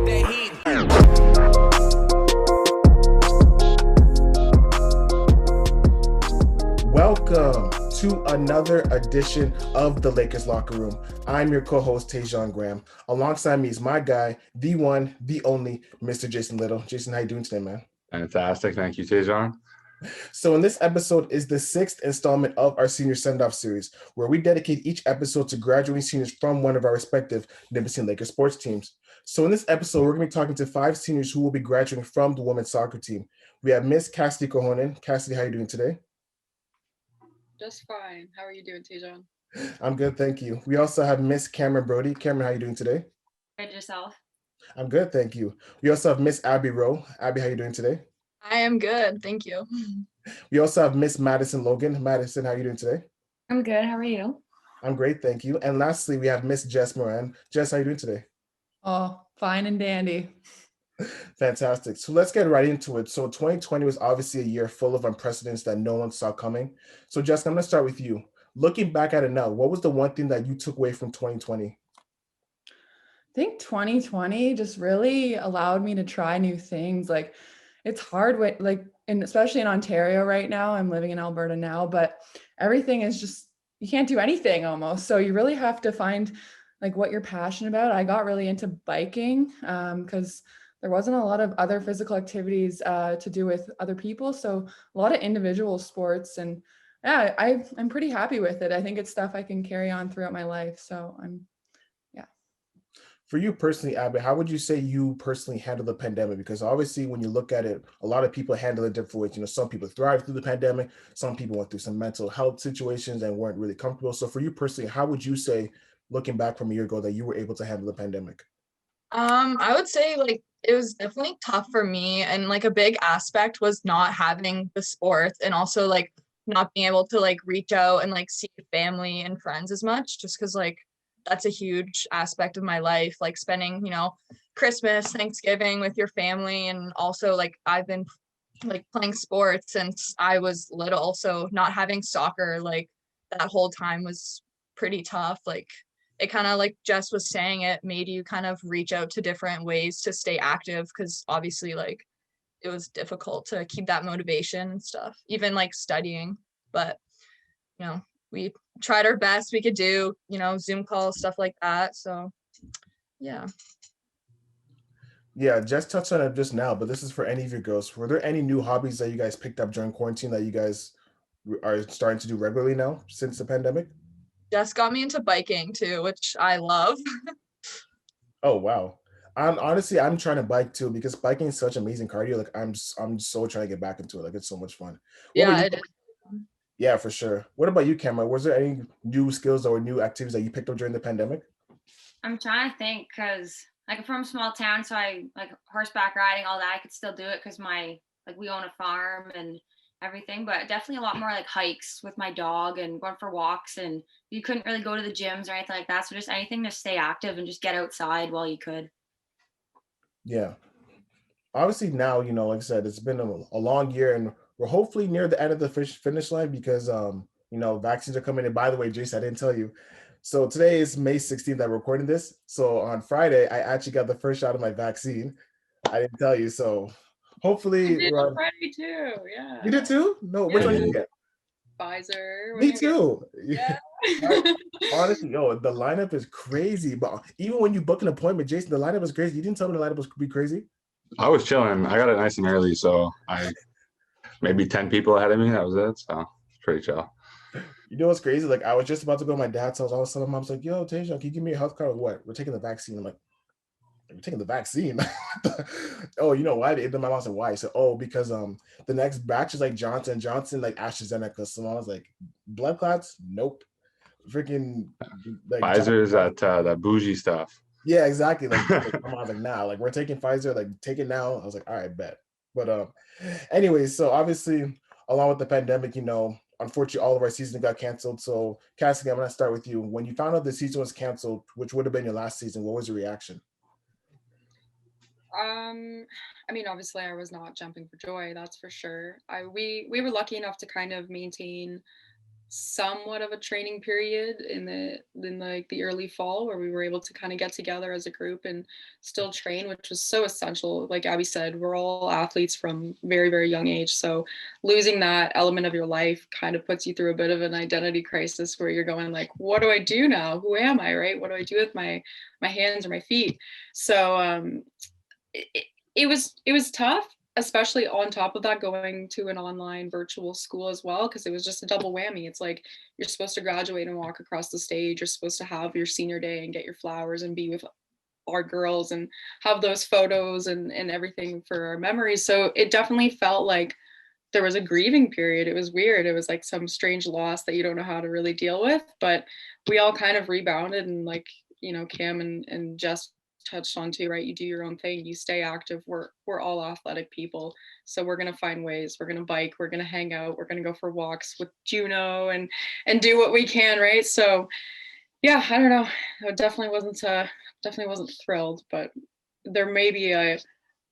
got that heat. Welcome to another edition of the Lakers Locker Room. I'm your co-host, Tajon Graham. Alongside me is my guy, the one, the only, Mr. Jason Little. Jason, how you doing today, man? Fantastic. Thank you, Tajon. So in this episode is the 6th installment of our senior send-off series, where we dedicate each episode to graduating seniors from one of our respective Nipissing Lakers sports teams. So in this episode, we're going to be talking to 5 seniors who will be graduating from the women's soccer team. We have Miss Cassidy Korhonen. Cassidy, how are you doing today? Just fine. How are you doing, Tajon? I'm good, thank you. We also have Miss Cameron Brodie. Cameron, how are you doing today? Good, yourself? I'm good, thank you. We also have Miss Abby Wroe. Abby, how are you doing today? I am good, thank you. We also have Miss Madison Logan. Madison, how are you doing today? I'm good. How are you? I'm great, thank you. And lastly, we have Miss Jess Moran. Jess, how are you doing today? Oh, fine and dandy. Fantastic. So let's get right into it. So 2020 was obviously a year full of unprecedented that no one saw coming. So Jess, I'm going to start with you. Looking back at it now, what was the one thing that you took away from 2020? I think 2020 just really allowed me to try new things. Like, it's hard with and especially in Ontario right now. I'm living in Alberta now, but everything is just, you can't do anything almost. So you really have to find like what you're passionate about. I got really into biking because there wasn't a lot of other physical activities to do with other people. So a lot of individual sports, and yeah, I'm pretty happy with it. I think it's stuff I can carry on throughout my life. So For you personally, Abby, how would you say you personally handle the pandemic? Because obviously when you look at it, a lot of people handle it different ways. You know, some people thrived through the pandemic, some people went through some mental health situations and weren't really comfortable. So for you personally, how would you say, looking back from a year ago, that you were able to handle the pandemic? I would say like it was definitely tough for me, and like a big aspect was not having the sports, and also like not being able to like reach out and like see family and friends as much, just because like that's a huge aspect of my life, like spending, Christmas, Thanksgiving with your family. And also like I've been like playing sports since I was little, so not having soccer like that whole time was pretty tough. Like it kind of, like Jess was saying, it made you kind of reach out to different ways to stay active, because obviously like it was difficult to keep that motivation and stuff, even like studying. But we tried our best we could do, Zoom calls, stuff like that. So yeah. Yeah, Jess touched on it just now, but this is for any of your girls. Were there any new hobbies that you guys picked up during quarantine that you guys are starting to do regularly now since the pandemic? Jess got me into biking too, which I love. Oh, wow. I'm trying to bike too, because biking is such amazing cardio. Like I'm so trying to get back into it. Like it's so much fun. What about Yeah, you? it is. Yeah, for sure. What about you, Cameron? Was there any new skills or new activities that you picked up during the pandemic? I'm trying to think because like I'm from a small town, so I like horseback riding, all that. I could still do it because we own a farm and everything, but definitely a lot more like hikes with my dog and going for walks. And you couldn't really go to the gyms or anything like that. So just anything to stay active and just get outside while you could. Yeah. Obviously now, like I said, it's been a long year, and we're hopefully near the end of the finish line because, vaccines are coming in. By the way, Jason, I didn't tell you. So today is May 16th that we're recording this. So on Friday, I actually got the first shot of my vaccine. I didn't tell you. So hopefully I did on Friday too. Yeah. You did too? No, Yeah. which one did you get? Pfizer. Me too. Yeah. Honestly, the lineup is crazy. But even when you book an appointment, Jason, the lineup is crazy. You didn't tell me the lineup was be crazy. I was chilling. I got it nice and early, so maybe 10 people ahead of me. That was it. So it's pretty chill. You know what's crazy? Like I was just about to go to my dad's house. All of a sudden, mom's like, "Yo, Tasia, can you give me a health card or what? We're taking the vaccine." I'm like, "We're taking the vaccine?" Oh, you know why? Then my mom said, "Why?" I said, "Oh, because the next batch is like Johnson, like AstraZeneca." So I was like, "Blood clots? Nope." Freaking like Pfizer is that bougie stuff. Yeah, exactly. Like my mom's like, "Nah, like we're taking Pfizer. Like take it now." I was like, "All right, bet." But anyways, so obviously, along with the pandemic, unfortunately, all of our season got canceled. So, Cassidy, I'm gonna start with you. When you found out the season was canceled, which would have been your last season, what was your reaction? I mean, obviously I was not jumping for joy, that's for sure. We were lucky enough to kind of maintain somewhat of a training period in like the early fall, where we were able to kind of get together as a group and still train, which was so essential. Like Abby said, we're all athletes from very, very young age, so losing that element of your life kind of puts you through a bit of an identity crisis, where you're going like, what do I do now? Who am I, right? What do I do with my hands or my feet? So it was tough, especially on top of that, going to an online virtual school as well, because it was just a double whammy. It's like you're supposed to graduate and walk across the stage, you're supposed to have your senior day and get your flowers and be with our girls and have those photos and everything for our memories. So it definitely felt like there was a grieving period. It was weird. It was like some strange loss that you don't know how to really deal with, but we all kind of rebounded, and like, you know, Cam and Jess touched on too, right? You do your own thing, you stay active. We're all athletic people, so we're gonna find ways. We're gonna bike, we're gonna hang out, we're gonna go for walks with Juno and do what we can, right? So yeah, I don't know. I definitely wasn't thrilled, but there may be a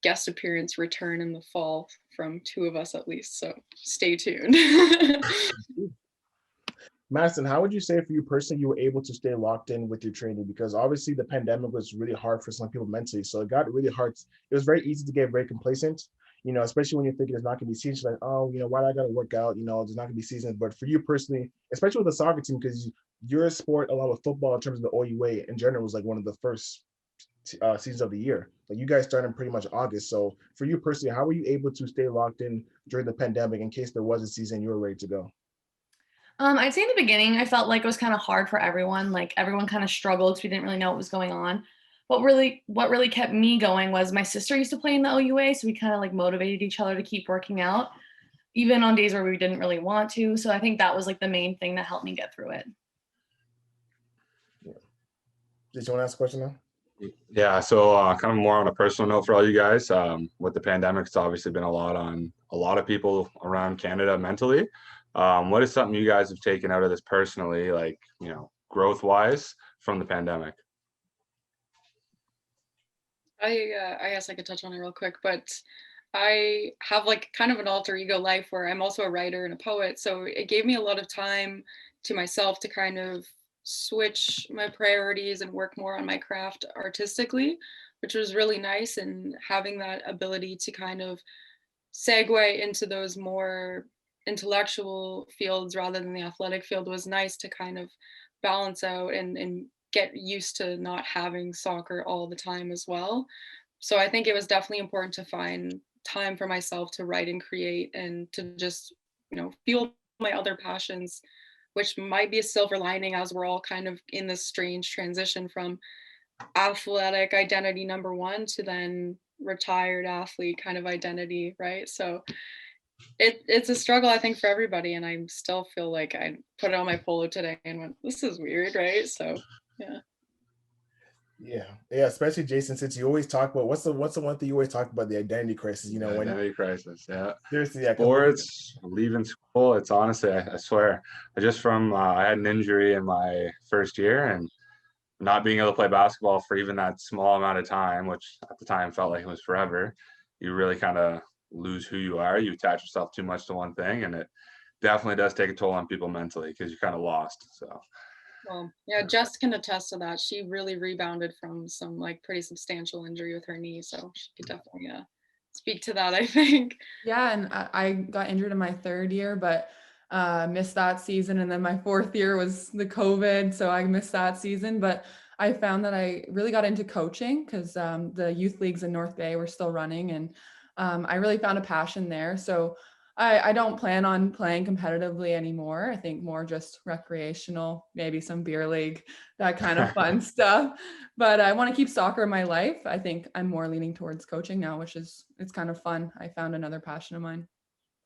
guest appearance return in the fall from two of us at least, so stay tuned. Madison, how would you say for you personally, you were able to stay locked in with your training? Because obviously the pandemic was really hard for some people mentally. So it got really hard. It was very easy to get very complacent, you know, especially when you're thinking there's not going to be seasons, like, oh, you know, why do I got to work out? You know, there's not going to be seasons. But for you personally, especially with the soccer team, because your sport, along with football, in terms of the OUA in general, was like one of the first seasons of the year. Like you guys started in pretty much August. So for you personally, how were you able to stay locked in during the pandemic in case there was a season you were ready to go? I'd say in the beginning, I felt like it was kind of hard for everyone. Like everyone kind of struggled because we didn't really know what was going on. What really kept me going was my sister used to play in the OUA, so we kind of like motivated each other to keep working out, even on days where we didn't really want to. So I think that was like the main thing that helped me get through it. Yeah. Did you want to ask a question now? Yeah, so kind of more on a personal note for all you guys, with the pandemic, it's obviously been a lot on a lot of people around Canada mentally. What is something you guys have taken out of this personally, like, you know, growth wise from the pandemic? I guess I could touch on it real quick, but I have like kind of an alter ego life where I'm also a writer and a poet. So it gave me a lot of time to myself to kind of switch my priorities and work more on my craft artistically, which was really nice. And having that ability to kind of segue into those more intellectual fields rather than the athletic field was nice to kind of balance out and get used to not having soccer all the time as well. So I think it was definitely important to find time for myself to write and create and to just, you know, fuel my other passions, which might be a silver lining as we're all kind of in this strange transition from athletic identity number one to then retired athlete kind of identity, right? So it's a struggle, I think, for everybody, and I still feel like I put it on my polo today and went, this is weird, right? So yeah. Yeah, especially Jason, since you always talk about what's the one thing you always talk about, the identity crisis, you know, when Identity crisis, yeah. seriously, yeah, Sports, leaving school, it's honestly, I swear, I had an injury in my first year, and not being able to play basketball for even that small amount of time, which at the time felt like it was forever, you really kind of lose who you are. You attach yourself too much to one thing, and it definitely does take a toll on people mentally because you're kind of lost. So Well, yeah, Jess can attest to that. She really rebounded from some like pretty substantial injury with her knee, so she could definitely speak to that, I think. Yeah, and I got injured in my third year, but missed that season. And then my fourth year was the COVID, so I missed that season. But I found that I really got into coaching because the youth leagues in North Bay were still running, and I really found a passion there. So I don't plan on playing competitively anymore. I think more just recreational, maybe some beer league, that kind of fun stuff. But I want to keep soccer in my life. I think I'm more leaning towards coaching now, it's kind of fun. I found another passion of mine.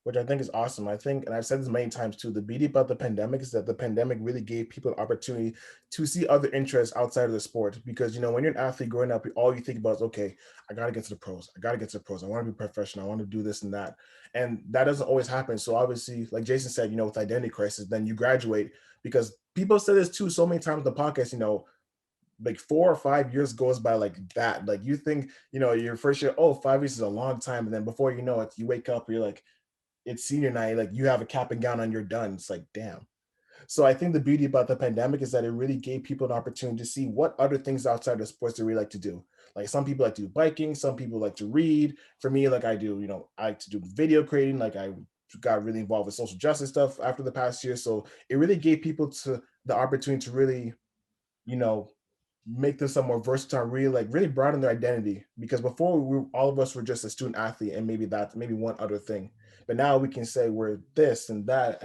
which I think is awesome. I think, and I've said this many times too, the beauty about the pandemic is that the pandemic really gave people an opportunity to see other interests outside of the sport. Because, you know, when you're an athlete growing up, all you think about is, okay, I got to get to the pros. I got to get to the pros. I want to be professional. I want to do this and that. And that doesn't always happen. So obviously, like Jason said, you know, with identity crisis, then you graduate, because people say this too so many times in the podcast, you know, like 4 or 5 years goes by like that. Like you think, you know, your first year, oh, 5 years is a long time. And then before you know it, you wake up, you're like, it's senior night, like you have a cap and gown on, you're done. It's like, damn. So I think the beauty about the pandemic is that it really gave people an opportunity to see what other things outside of sports they really like to do. Like some people like to do biking, some people like to read. For me, like I do, I like to do video creating. Like I got really involved with social justice stuff after the past year. So it really gave people to the opportunity to really, you know, make them some more versatile, really broaden their identity. Because before all of us were just a student athlete and maybe one other thing. But now we can say we're this and that,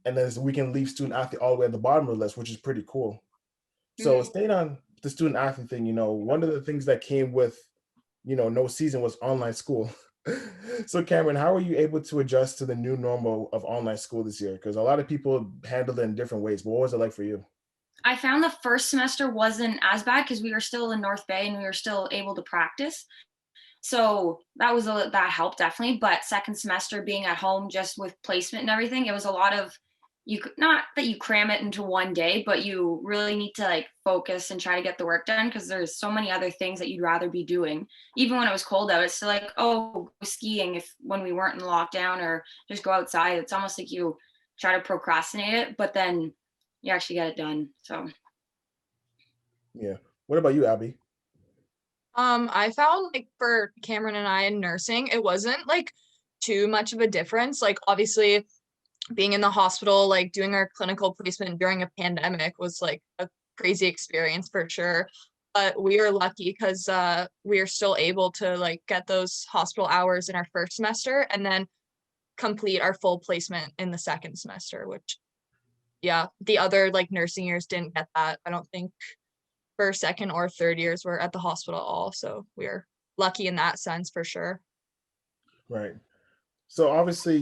and then we can leave student athlete all the way at the bottom of the list, which is pretty cool. So staying on the student athlete thing, one of the things that came with, no season was online school. So Cameron, how were you able to adjust to the new normal of online school this year? Because a lot of people handled it in different ways. But what was it like for you? I found the first semester wasn't as bad because we were still in North Bay and we were still able to practice. So that helped definitely. But second semester being at home just with placement and everything, it was a lot of not that you cram it into one day, but you really need to like focus and try to get the work done because there's so many other things that you'd rather be doing. Even when it was cold out, it's still like, oh, go skiing when we weren't in lockdown, or just go outside. It's almost like you try to procrastinate it, but then you actually get it done. So Yeah. What about you, Abby? I found like for Cameron and I in nursing, it wasn't like too much of a difference. Like obviously being in the hospital, like doing our clinical placement during a pandemic was like a crazy experience for sure. But we are lucky because we are still able to like get those hospital hours in our first semester and then complete our full placement in the second semester, which the other like nursing years didn't get that. I don't think for second or third years we're at the hospital at all. So we're lucky in that sense for sure. Right. So obviously,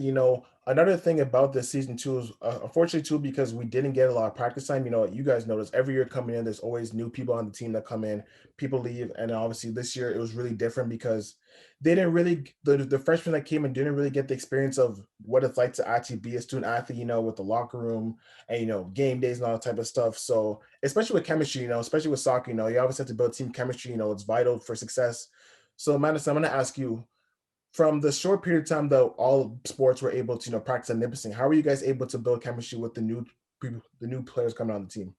another thing about this season too is unfortunately too, because we didn't get a lot of practice time. You guys notice every year coming in, there's always new people on the team that come in, people leave. And obviously this year it was really different because they didn't really, the freshmen that came in didn't really get the experience of what it's like to actually be a student athlete, with the locker room and, game days and all that type of stuff. So especially with chemistry, especially with soccer, you always have to build team chemistry, it's vital for success. So Madison, I'm going to ask you, from the short period of time that all sports were able to, practice at Nipissing, how were you guys able to build chemistry with the new people, the new players coming on the team?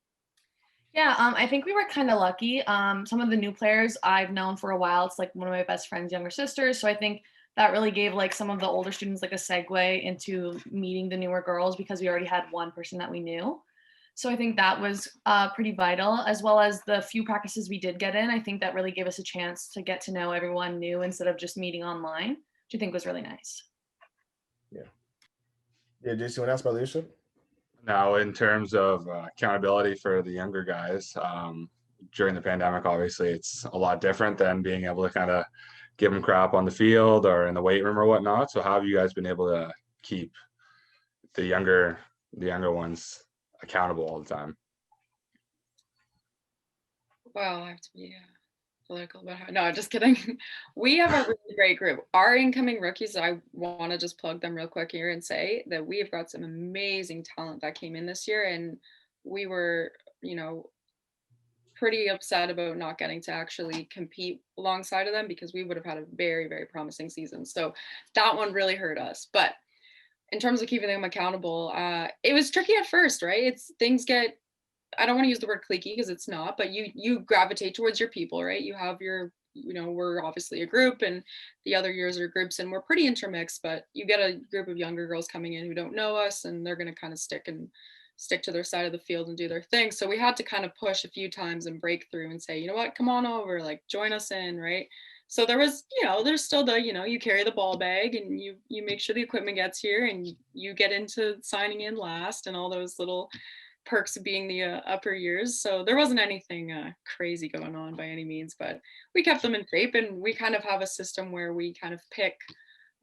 Yeah, I think we were kind of lucky. Some of the new players I've known for a while. It's like one of my best friend's younger sisters. So I think that really gave like some of the older students like a segue into meeting the newer girls because we already had one person that we knew. So I think that was pretty vital, as well as the few practices we did get in. I think that really gave us a chance to get to know everyone new instead of just meeting online, which I think was really nice. Yeah. Yeah, Jason, you want to ask about leadership? Now, in terms of accountability for the younger guys, during the pandemic, obviously it's a lot different than being able to kind of give them crap on the field or in the weight room or whatnot. So how have you guys been able to keep the younger ones accountable all the time? Well, I have to be political about how. No, just kidding. We have a really great group. Our incoming rookies, I want to just plug them real quick here and say that we have got some amazing talent that came in this year, and we were, pretty upset about not getting to actually compete alongside of them because we would have had a very, very promising season. So that one really hurt us. But in terms of keeping them accountable, it was tricky at first, right? Things get, I don't want to use the word cliquey because it's not, but you gravitate towards your people, right? You have your, we're obviously a group and the other years are groups and we're pretty intermixed, but you get a group of younger girls coming in who don't know us and they're going to kind of stick to their side of the field and do their thing. So we had to kind of push a few times and break through and say, you know what, come on over, like join us in, right? So there was, there's still the, you carry the ball bag and you make sure the equipment gets here and you get into signing in last and all those little perks of being the upper years. So there wasn't anything crazy going on by any means, but we kept them in shape and we kind of have a system where we kind of pick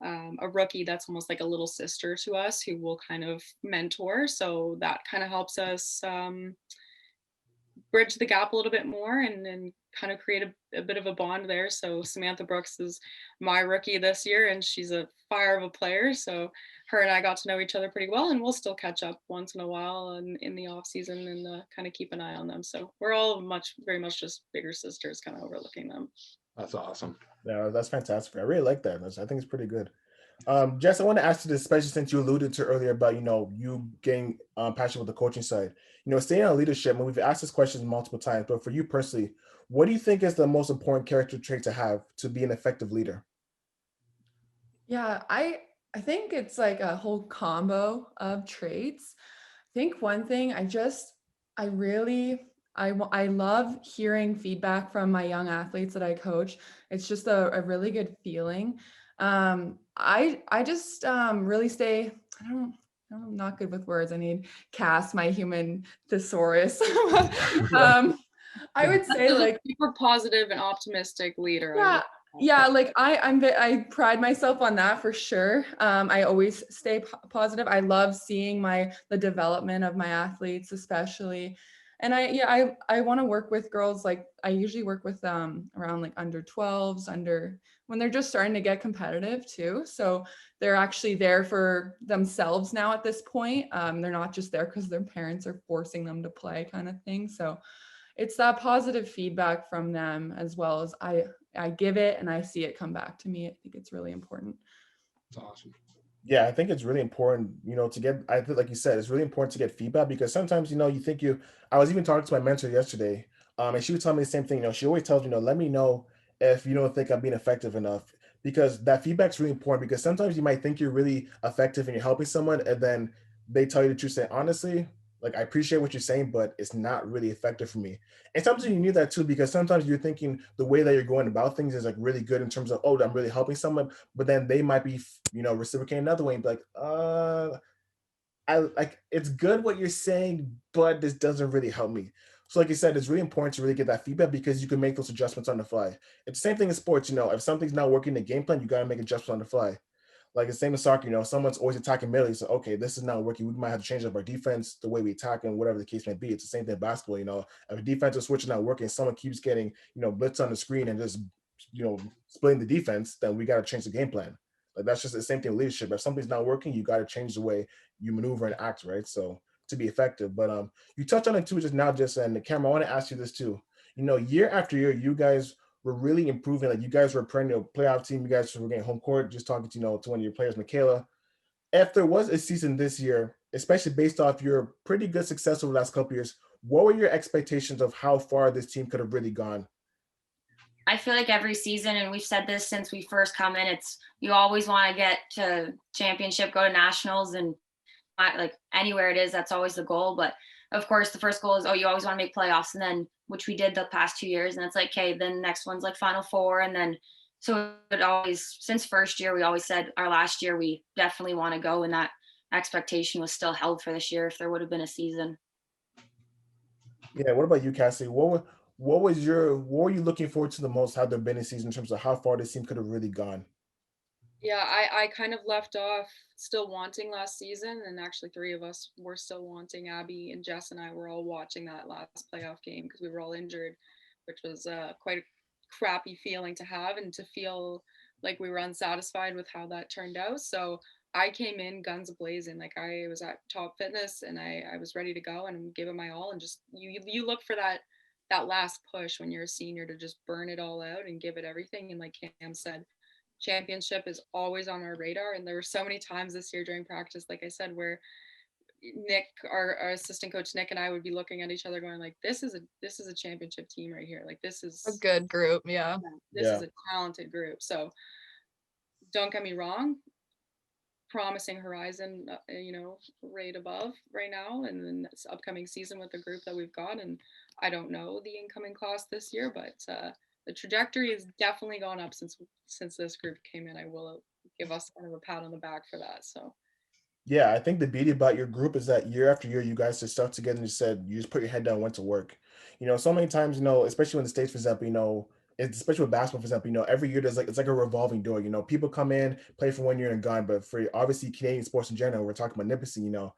a rookie that's almost like a little sister to us who will kind of mentor. So that kind of helps us bridge the gap a little bit more and kind of create a bit of a bond there. So Samantha Brooks is my rookie this year and she's a fire of a player. So her and I got to know each other pretty well and we'll still catch up once in a while and in the off season and kind of keep an eye on them. So we're all very much just bigger sisters kind of overlooking them. That's awesome. Yeah, that's fantastic. I really like that. I think it's pretty good. Jess, I want to ask you this, especially since you alluded to earlier about, you getting passionate with the coaching side. Staying on leadership, and we've asked this question multiple times, but for you personally, what do you think is the most important character trait to have to be an effective leader? Yeah, I think it's like a whole combo of traits. I think one thing I really I love hearing feedback from my young athletes that I coach. It's just a really good feeling. I just really stay. I'm not good with words. I need Cass, my human thesaurus. I would say like super positive and optimistic leader. yeah, yeah, like I pride myself on that for sure. I always stay positive. I love seeing the development of my athletes, especially. And I want to work with girls. Like I usually work with around like under 12s, when they're just starting to get competitive too. So they're actually there for themselves now at this point. They're not just there because their parents are forcing them to play, kind of thing. So it's that positive feedback from them, as well as I give it and I see it come back to me. I think it's really important. That's awesome. Yeah, I think it's really important, to get, I think, like you said, it's really important to get feedback because sometimes, you think I was even talking to my mentor yesterday, and she was telling me the same thing. She always tells me, let me know if you don't think I'm being effective enough, because that feedback's really important, because sometimes you might think you're really effective and you're helping someone, and then they tell you the truth, say, honestly, like, I appreciate what you're saying, but it's not really effective for me. And sometimes you need that too, because sometimes you're thinking the way that you're going about things is like really good in terms of, oh, I'm really helping someone, but then they might be, reciprocating another way and be like, I like, it's good what you're saying, but this doesn't really help me. So like you said, it's really important to really get that feedback because you can make those adjustments on the fly. It's the same thing in sports, if something's not working in the game plan, you got to make adjustments on the fly. Like the same as soccer, someone's always attacking middle. So okay, this is not working. We might have to change up our defense, the way we attack, and whatever the case may be. It's the same thing in basketball. If a defensive switch is not working, someone keeps getting blitz on the screen and just splitting the defense, then we got to change the game plan. Like that's just the same thing with leadership. If something's not working, you got to change the way you maneuver and act, right? So to be effective. But you touched on it too just now, just and the camera. I want to ask you this too. Year after year, you guys were really improving. Like you guys were a perennial playoff team. You guys were getting home court. Just talking to to one of your players, Michaela. If there was a season this year, especially based off your pretty good success over the last couple years, what were your expectations of how far this team could have really gone? I feel like every season, and we've said this since we first come in, it's you always want to get to championship, go to nationals, and like anywhere it is, that's always the goal. But of course, the first goal is, you always want to make playoffs, and then which we did the past 2 years, and it's like, okay, then the next one's like Final Four, and then so it always, since first year, we always said our last year we definitely want to go, and that expectation was still held for this year if there would have been a season. Yeah. What about you, Cassidy? What were you looking forward to the most? Had there been a season in terms of how far this team could have really gone? Yeah, I kind of left off still wanting last season, and actually 3 of us were still wanting. Abby and Jess and I were all watching that last playoff game because we were all injured, which was quite a crappy feeling to have and to feel like we were unsatisfied with how that turned out. So I came in guns a-blazing. Like I was at top fitness and I was ready to go and give it my all, and just you look for that last push when you're a senior to just burn it all out and give it everything. And like Cam said, championship is always on our radar. And there were so many times this year during practice, like I said, where Nick, our assistant coach Nick, and I would be looking at each other going like, this is a championship team right here. Like this is A good group. Yeah. this is a talented group. So don't get me wrong, promising horizon, right above right now, and then this upcoming season with the group that we've got. And I don't know the incoming class this year, but the trajectory has definitely gone up since this group came in. I will give us kind of a pat on the back for that. So Yeah, I think the beauty about your group is that year after year, you guys just stuck together and you said you just put your head down, and went to work. So many times, especially in the States, for example, especially with basketball, for example, every year it's like a revolving door. People come in, play for 1 year and gone. But for obviously Canadian sports in general, we're talking about Nipissing,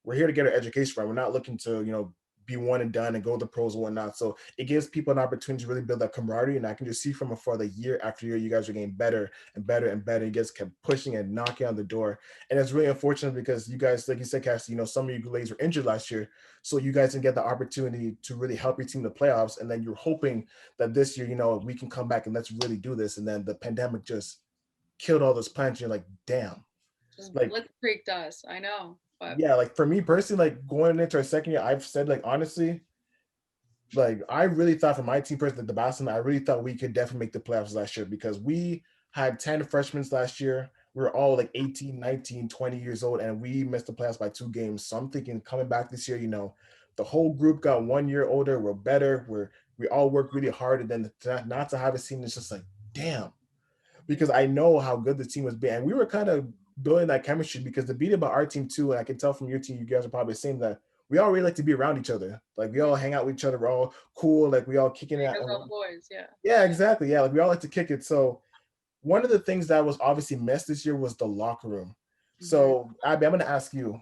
we're here to get our education right. We're not looking to, be one and done and go to the pros and whatnot. So it gives people an opportunity to really build that camaraderie. And I can just see from afar that year after year, you guys are getting better and better and better. You guys kept pushing and knocking on the door. And it's really unfortunate because you guys, like you said, Cassie, some of you ladies were injured last year. So you guys didn't get the opportunity to really help your team in the playoffs. And then you're hoping that this year, we can come back and let's really do this. And then the pandemic just killed all those plants. You're like, damn. Just Like, blitzkrieged us. I know. But yeah, like for me personally, like going into our second year, I've said like honestly, like I really thought for my team personally, the Boston, I really thought we could definitely make the playoffs last year because we had 10 freshmen last year. We were all like 18, 19, 20 years old, and we missed the playoffs by 2 games. So I'm thinking coming back this year, the whole group got 1 year older. We're better. We all work really hard, and then not to have a team, it's just like, damn, because I know how good the team was being. And we were kind of building that chemistry because the beat about our team too, and I can tell from your team, you guys are probably saying that we all really like to be around each other. Like we all hang out with each other. We're all cool. Like we all kicking it. because all the boys, yeah. Yeah, exactly. Yeah, like we all like to kick it. So one of the things that was obviously missed this year was the locker room. So Abby, I'm going to ask you,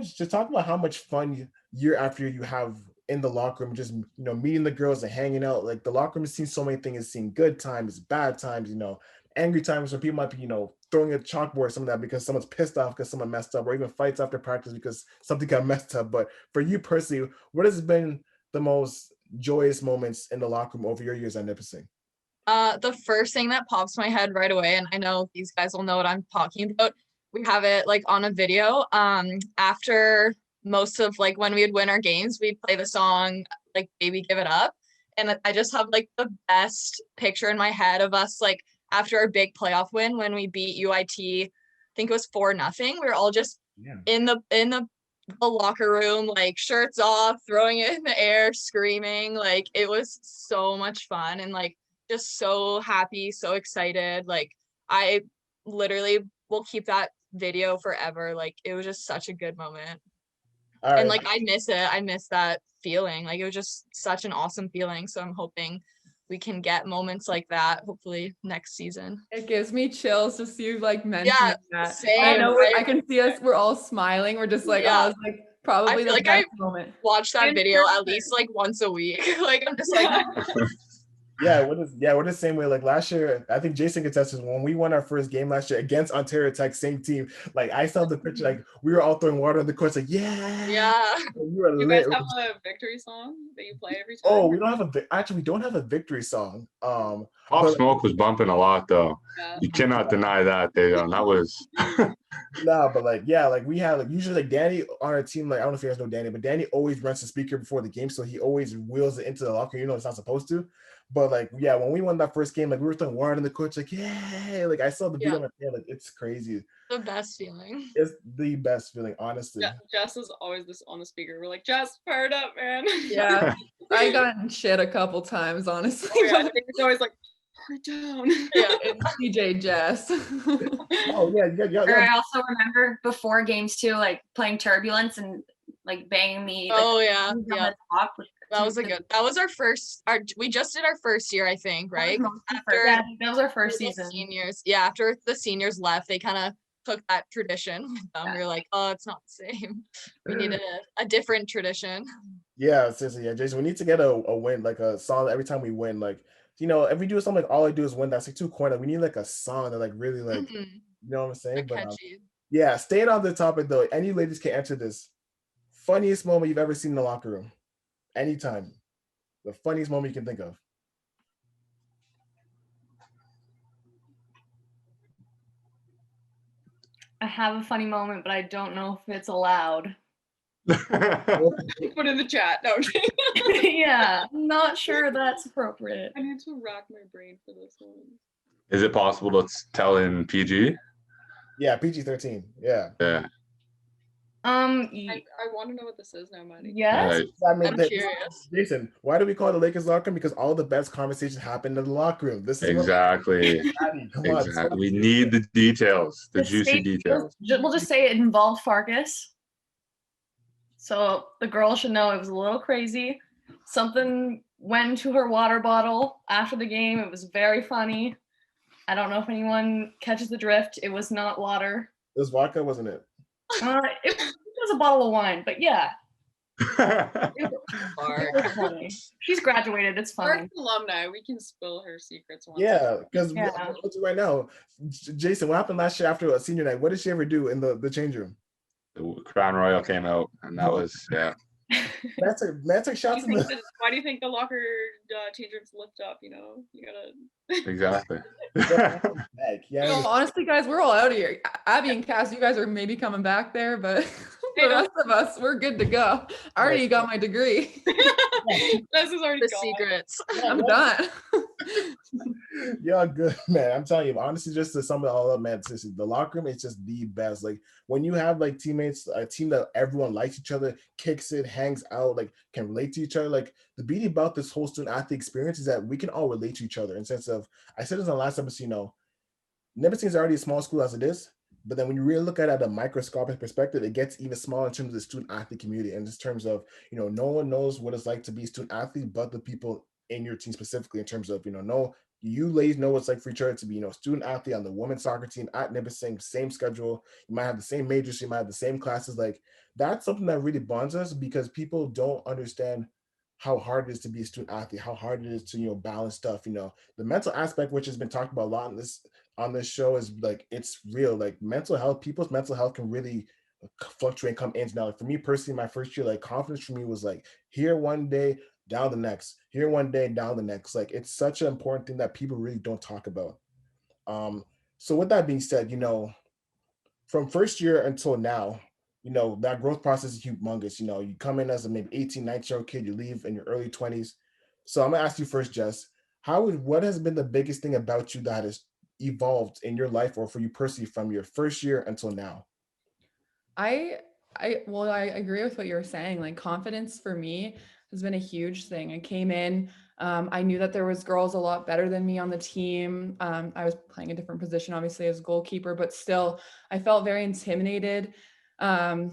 just talk about how much fun year after year you have in the locker room, just meeting the girls and hanging out. Like the locker room has seen so many things. It's seen good times, bad times, angry times where people might be, throwing a chalkboard or something like that because someone's pissed off because someone messed up, or even fights after practice because something got messed up. But for you personally, what has been the most joyous moments in the locker room over your years at Nipissing? The first thing that pops my head right away, and I know these guys will know what I'm talking about. We have it like on a video. After most of like when we would win our games, we'd play the song like "Baby Give It Up," and I just have like the best picture in my head of us like after our big playoff win when we beat UIT. I think it was 4-0. We were all just in the locker room, like shirts off, throwing it in the air, screaming. Like it was so much fun and like just so happy, so excited. Like I literally will keep that video forever. Like it was just such a good moment. And like I miss it. I miss that feeling. Like it was just such an awesome feeling. So I'm hoping we can get moments like that hopefully next season. It gives me chills to see you like mentioning that. Same, I know right? I can see us, we're all smiling. We're just like, oh, it's like probably the like best moment. Watch that video at least like once a week. Like I'm just like we're the same way. Like last year, I think Jason can attest to this, when we won our first game last year against Ontario Tech, same team. Like I saw the picture, like we were all throwing water on the course, like yeah. We were You lit. guys have a victory song that you play every time? Oh, we don't have a victory song. Pop Smoke was bumping a lot though. Yeah. You cannot deny that. That was No, but like we had like usually like Danny on our team, like I don't know if you guys know Danny, but Danny always runs the speaker before the game, so he always wheels it into the locker, it's not supposed to. But like when we won that first game, like we were throwing water in the coach, like like I saw the video on my head, like it's crazy. The best feeling. It's the best feeling, honestly. Yeah, Jess is always this on the speaker. We're like, Jess, fire it up, man. Yeah, I got in shit a couple times, honestly. Oh, yeah, I think it's always like, turn it down. Yeah, it's DJ Jess. Oh yeah. Or I also remember before games too, like playing Turbulence and like banging me. Like, on the top. That was we just did our first year, I think, right? That was our first season. Seniors. Yeah, after the seniors left, they kind of took that tradition with them. We were like, oh, it's not the same. We needed a different tradition. Yeah, seriously, yeah, Jason, we need to get a win, like a song every time we win. Like, if we do something like all I do is win, that's like too corny. Like, we need like a song that like really like, you know what I'm saying? But yeah, staying on the topic though, any ladies can answer this. Funniest moment you've ever seen in the locker room? Anytime. The funniest moment you can think of. I have a funny moment, but I don't know if it's allowed. Put in the chat. No. Yeah, I'm not sure that's appropriate. I need to rack my brain for this one. Is it possible to tell in PG? Yeah, PG-13. Yeah. Yeah. I want to know what this is now, Maddie. Yes. I'm curious. Jason, why do we call it the Lakers locker room? Because all the best conversations happen in the locker room. This is exactly. On. We need the details, the juicy details. We'll just say it involved Farkas. So the girl should know it was a little crazy. Something went into her water bottle after the game. It was very funny. I don't know if anyone catches the drift. It was not water. It was vodka, wasn't it? It was a bottle of wine, but yeah. It was funny. She's graduated. It's fine. We're alumni. We can spill her secrets. Yeah, because right now, Jason, what happened last year after a senior night? What did she ever do in the change room? The Crown Royal came out, and that was Man took shots in the. Why do you think the locker change rooms lift up? You know, you gotta. Exactly. Yeah. Well, honestly, guys, we're all out of here. Abby and Cass, you guys are maybe coming back there, but the rest of us, we're good to go. I already got my degree. This is already The gone. secrets. I'm done. Yeah, good, man. I'm telling you, honestly, just to sum it all up, man, the locker room is just the best. Like when you have like teammates, a team that everyone likes each other, kicks it, hangs out, like can relate to each other. Like the beauty about this whole student athlete experience is that we can all relate to each other in the sense of, I said this in the last episode, you know, Nipissing is already a small school as it is, but then when you really look at it at a microscopic perspective, it gets even smaller in terms of the student athlete community and just terms of, you know, no one knows what it's like to be a student athlete but the people in your team specifically in terms of, you know, no, you ladies know what it's like for each other to be, you know, student athlete on the women's soccer team at Nipissing, same schedule. You might have the same majors, you might have the same classes. Like that's something that really bonds us because people don't understand how hard it is to be a student athlete, how hard it is to, you know, balance stuff, you know, the mental aspect, which has been talked about a lot in this on this show is like it's real. Like mental health, people's mental health can really fluctuate and come in and out. Like for me personally, my first year, like confidence for me was like here one day, down the next, here one day, down the next. Like it's such an important thing that people really don't talk about. So with that being said, you know, from first year until now, you know, that growth process is humongous. You know, you come in as a maybe 18, 19-year-old kid, you leave in your early 20s. So I'm gonna ask you first, Jess, what has been the biggest thing about you that has evolved in your life or for you personally from your first year until now? I I agree with what you're saying. Like confidence for me has been a huge thing. I came in, I knew that there was girls a lot better than me on the team. I was playing a different position, obviously as goalkeeper, but still I felt very intimidated. Um,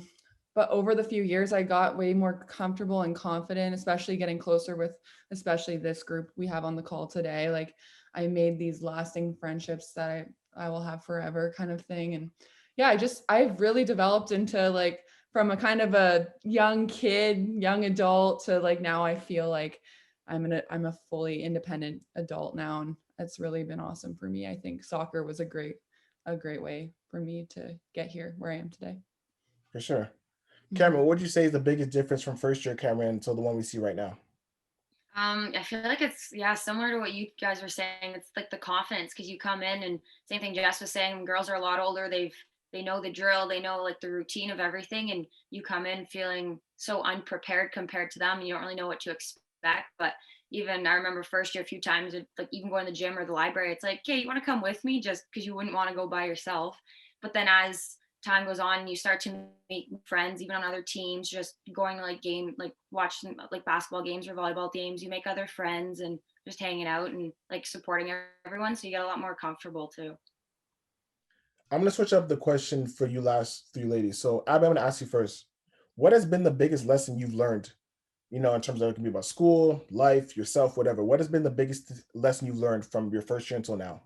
but over the few years, I got way more comfortable and confident, especially getting closer with, especially this group we have on the call today. Like I made these lasting friendships that I will have forever kind of thing. And yeah, I've really developed into like from a kind of a young kid, young adult to like now I feel like I'm a fully independent adult now. And it's really been awesome for me. I think soccer was a great way for me to get here where I am today. For sure. Mhm. Cameron, what would you say is the biggest difference from first year Cameron until the one we see right now? I feel like it's similar to what you guys were saying. It's like the confidence because you come in and same thing Jess was saying. Girls are a lot older. They know the drill. They know like the routine of everything, and you come in feeling so unprepared compared to them. You don't really know what to expect. But even I remember first year a few times, like even going to the gym or the library, it's like, okay, you want to come with me just because you wouldn't want to go by yourself. But then as time goes on, you start to make friends even on other teams, just going to like watching like basketball games or volleyball games, you make other friends and just hanging out and like supporting everyone, so you get a lot more comfortable too. I'm gonna switch up the question for you last three ladies. So Abby, I'm gonna ask you first. What has been the biggest lesson you've learned? You know, in terms of it can be about school, life, yourself, whatever. What has been the biggest lesson you've learned from your first year until now?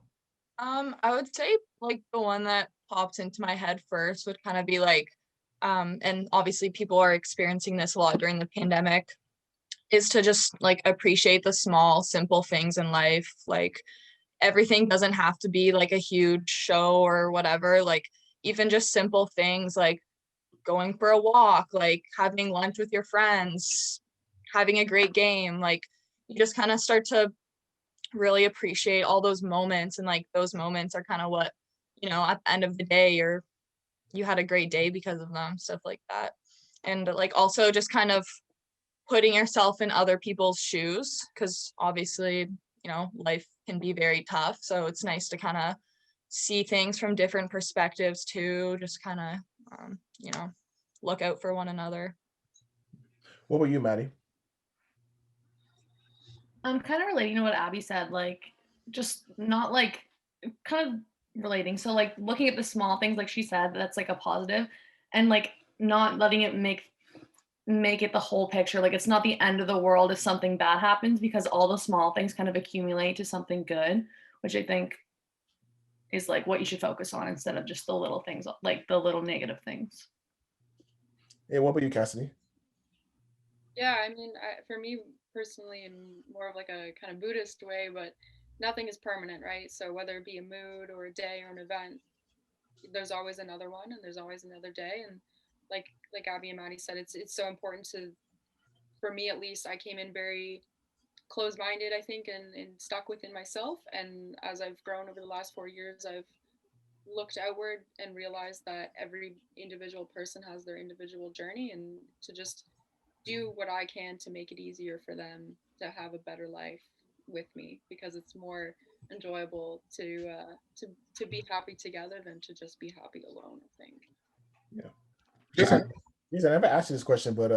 I would say like the one that popped into my head first would kind of be like, and obviously people are experiencing this a lot during the pandemic, is to just like appreciate the small, simple things in life. Like everything doesn't have to be like a huge show or whatever. Like even just simple things like going for a walk, like having lunch with your friends, having a great game. Like you just kind of start to really appreciate all those moments, and like those moments are kind of what, you know, at the end of the day you had a great day because of them, stuff like that. And like also just kind of putting yourself in other people's shoes, because obviously, you know, life can be very tough, so it's nice to kind of see things from different perspectives too, just kind of you know, look out for one another. What about you, Maddie? I'm kind of relating to what Abby said, like just not like kind of relating. So like looking at the small things, like she said, that's like a positive, and like not letting it make it the whole picture. Like it's not the end of the world if something bad happens because all the small things kind of accumulate to something good, which I think is like what you should focus on instead of just the little things, like the little negative things. Hey, what about you, Cassidy? Yeah, I mean, for me personally, in more of like a kind of Buddhist way, but nothing is permanent, right? So whether it be a mood or a day or an event, there's always another one, and there's always another day. And like Abby and Maddie said, it's so important to for me at least, I came in very closed-minded, I think, and stuck within myself. And as I've grown over the last 4 years, I've looked outward and realized that every individual person has their individual journey, and to just do what I can to make it easier for them to have a better life with me, because it's more enjoyable to be happy together than to just be happy alone, I think. Yeah. Jason, I never asked you this question, but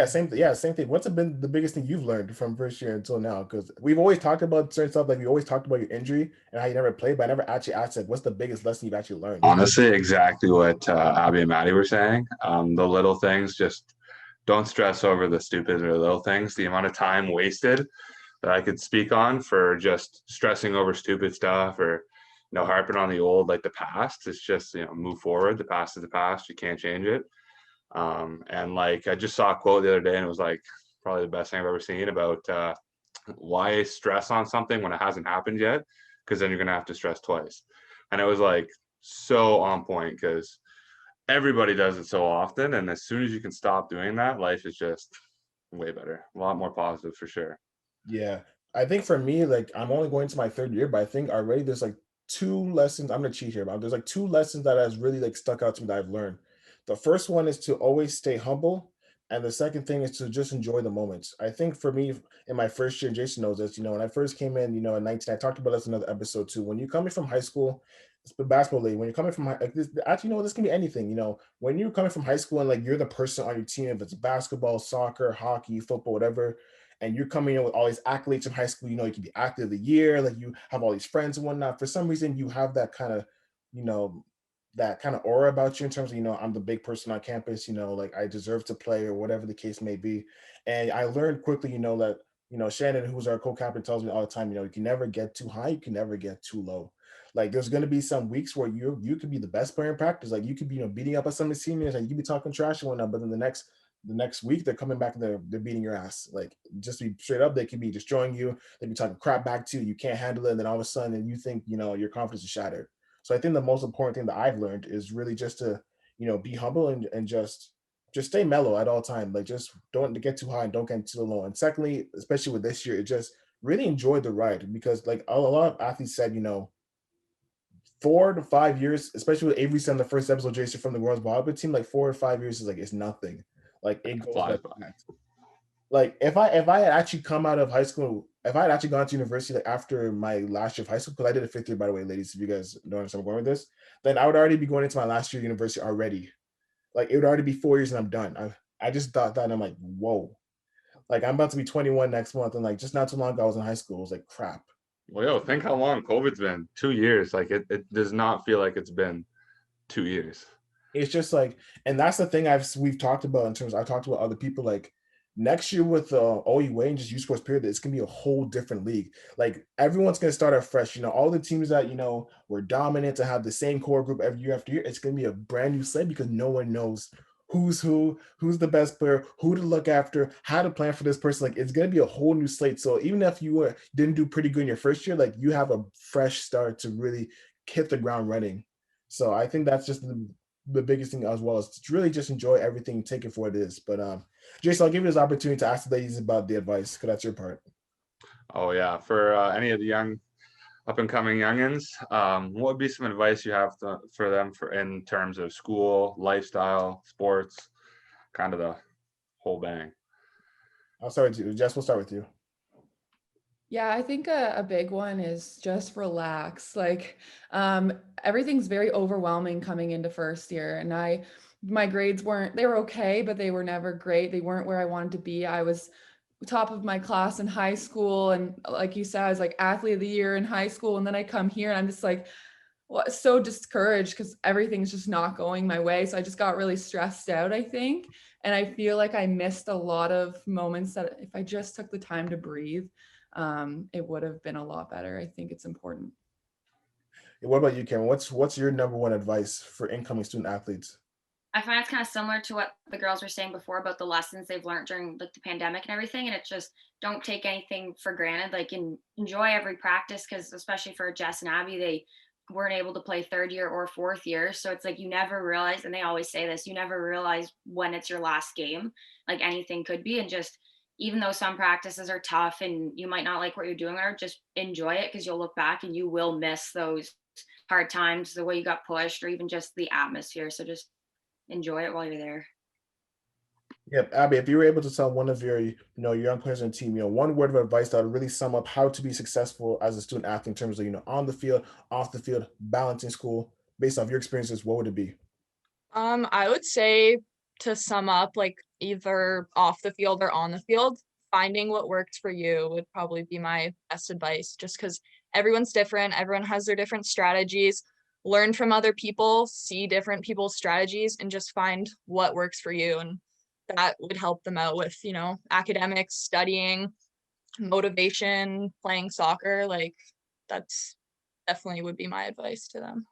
same thing. What's been the biggest thing you've learned from first year until now? Because we've always talked about certain stuff, like we always talked about your injury and how you never played, but I never actually asked, like, what's the biggest lesson you've actually learned? Honestly, exactly what Abby and Maddie were saying. The little things, just don't stress over the stupid or little things. The amount of time wasted that I could speak on for just stressing over stupid stuff, or harping on the old, like the past. It's just move forward. The past is the past. You can't change it. And like I just saw a quote the other day, and it was like probably the best thing I've ever seen about why stress on something when it hasn't happened yet, because then you're gonna have to stress twice. And it was like so on point, because everybody does it so often, and as soon as you can stop doing that, life is just way better, a lot more positive for sure. Yeah, I think for me, like I'm only going to my third year, but I think already there's like 2 lessons. I'm gonna cheat here, but there's like 2 lessons that has really like stuck out to me that I've learned. The first one is to always stay humble, and the second thing is to just enjoy the moments. I think for me, in my first year, and Jason knows this, when I first came in, at 19, I talked about this in another episode too. When you're coming from high school, it's the basketball league. When you're coming from like this, actually, this can be anything. When you're coming from high school and like you're the person on your team, if it's basketball, soccer, hockey, football, whatever, and you're coming in with all these accolades from high school, you can be active of the year, like you have all these friends and whatnot. For some reason, you have that kind of, that kind of aura about you in terms of, I'm the big person on campus, like I deserve to play or whatever the case may be. And I learned quickly, that, Shannon, who's our co-captain, tells me all the time, you can never get too high, you can never get too low. Like there's going to be some weeks where you could be the best player in practice. Like you could be, beating up on some of the seniors, and you could be talking trash and whatnot, but then the next week they're coming back and they're beating your ass. Like just to be straight up, they could be destroying you. They be talking crap back to you. You can't handle it. And then all of a sudden you think, your confidence is shattered. So I think the most important thing that I've learned is really just to, be humble and just stay mellow at all time. Like just don't get too high and don't get too low. And secondly, especially with this year, it just really enjoy the ride, because like a lot of athletes said, 4 to 5 years, especially with Avery said in the first episode, Jason, from the World's Volleyball team, like 4 or 5 years is like, it's nothing. Like it goes Flies by. by. Like if I had actually come out of high school, if I had actually gone to university like after my last year of high school, because I did a 5th year, by the way, ladies, if you guys don't understand where I'm going with this, then I would already be going into my last year of university already. Like it would already be 4 years and I'm done. I just thought that, and I'm like, whoa. Like I'm about to be 21 next month, and like just not too long ago I was in high school. It was like crap. Well, think how long COVID's been. 2 years. Like it does not feel like it's been 2 years. It's just like, and that's the thing we've talked about in terms, I've talked about other people, like next year with OUA and just U Sports period, it's gonna be a whole different league. Like everyone's gonna start out fresh. All the teams that were dominant to have the same core group every year after year, it's gonna be a brand new slate, because no one knows who's the best player, who to look after, how to plan for this person. Like it's gonna be a whole new slate. So even if you didn't do pretty good in your first year, like you have a fresh start to really hit the ground running. So I think that's just the biggest thing, as well as to really just enjoy everything, take it for what it is. But Jason, I'll give you this opportunity to ask the ladies about the advice, because that's your part. Oh yeah, for any of the young up and coming youngins, what would be some advice you have for them in terms of school, lifestyle, sports, kind of the whole bang? I'll start with you. Jess, we'll start with you. Yeah, I think a big one is just relax. Like everything's very overwhelming coming into first year, and my grades they were okay, but they were never great. They weren't where I wanted to be. I was top of my class in high school, and like you said, I was like athlete of the year in high school, and then I come here and I'm just like so discouraged because everything's just not going my way. So I just got really stressed out, I think, and I feel like I missed a lot of moments that if I just took the time to breathe, it would have been a lot better. I think it's important. What about you, Karen? What's your number one advice for incoming student athletes? I find it's kind of similar to what the girls were saying before about the lessons they've learned during like the pandemic and everything. And it's just don't take anything for granted. Like enjoy every practice, because especially for Jess and Abby, they weren't able to play 3rd year or 4th year. So it's like you never realize, and they always say this, you never realize when it's your last game. Like anything could be, and just even though some practices are tough and you might not like what you're doing, or just enjoy it, because you'll look back and you will miss those hard times, the way you got pushed, or even just the atmosphere. So just enjoy it while you're there. Yep, Abby, if you were able to tell one of your, your young players on the team, one word of advice that would really sum up how to be successful as a student athlete in terms of, on the field, off the field, balancing school, based off your experiences, what would it be? I would say, to sum up, like either off the field or on the field, finding what works for you would probably be my best advice, just because everyone's different. Everyone has their different strategies. Learn from other people, see different people's strategies, and just find what works for you. And that would help them out with, academics, studying, motivation, playing soccer. Like, that's definitely would be my advice to them.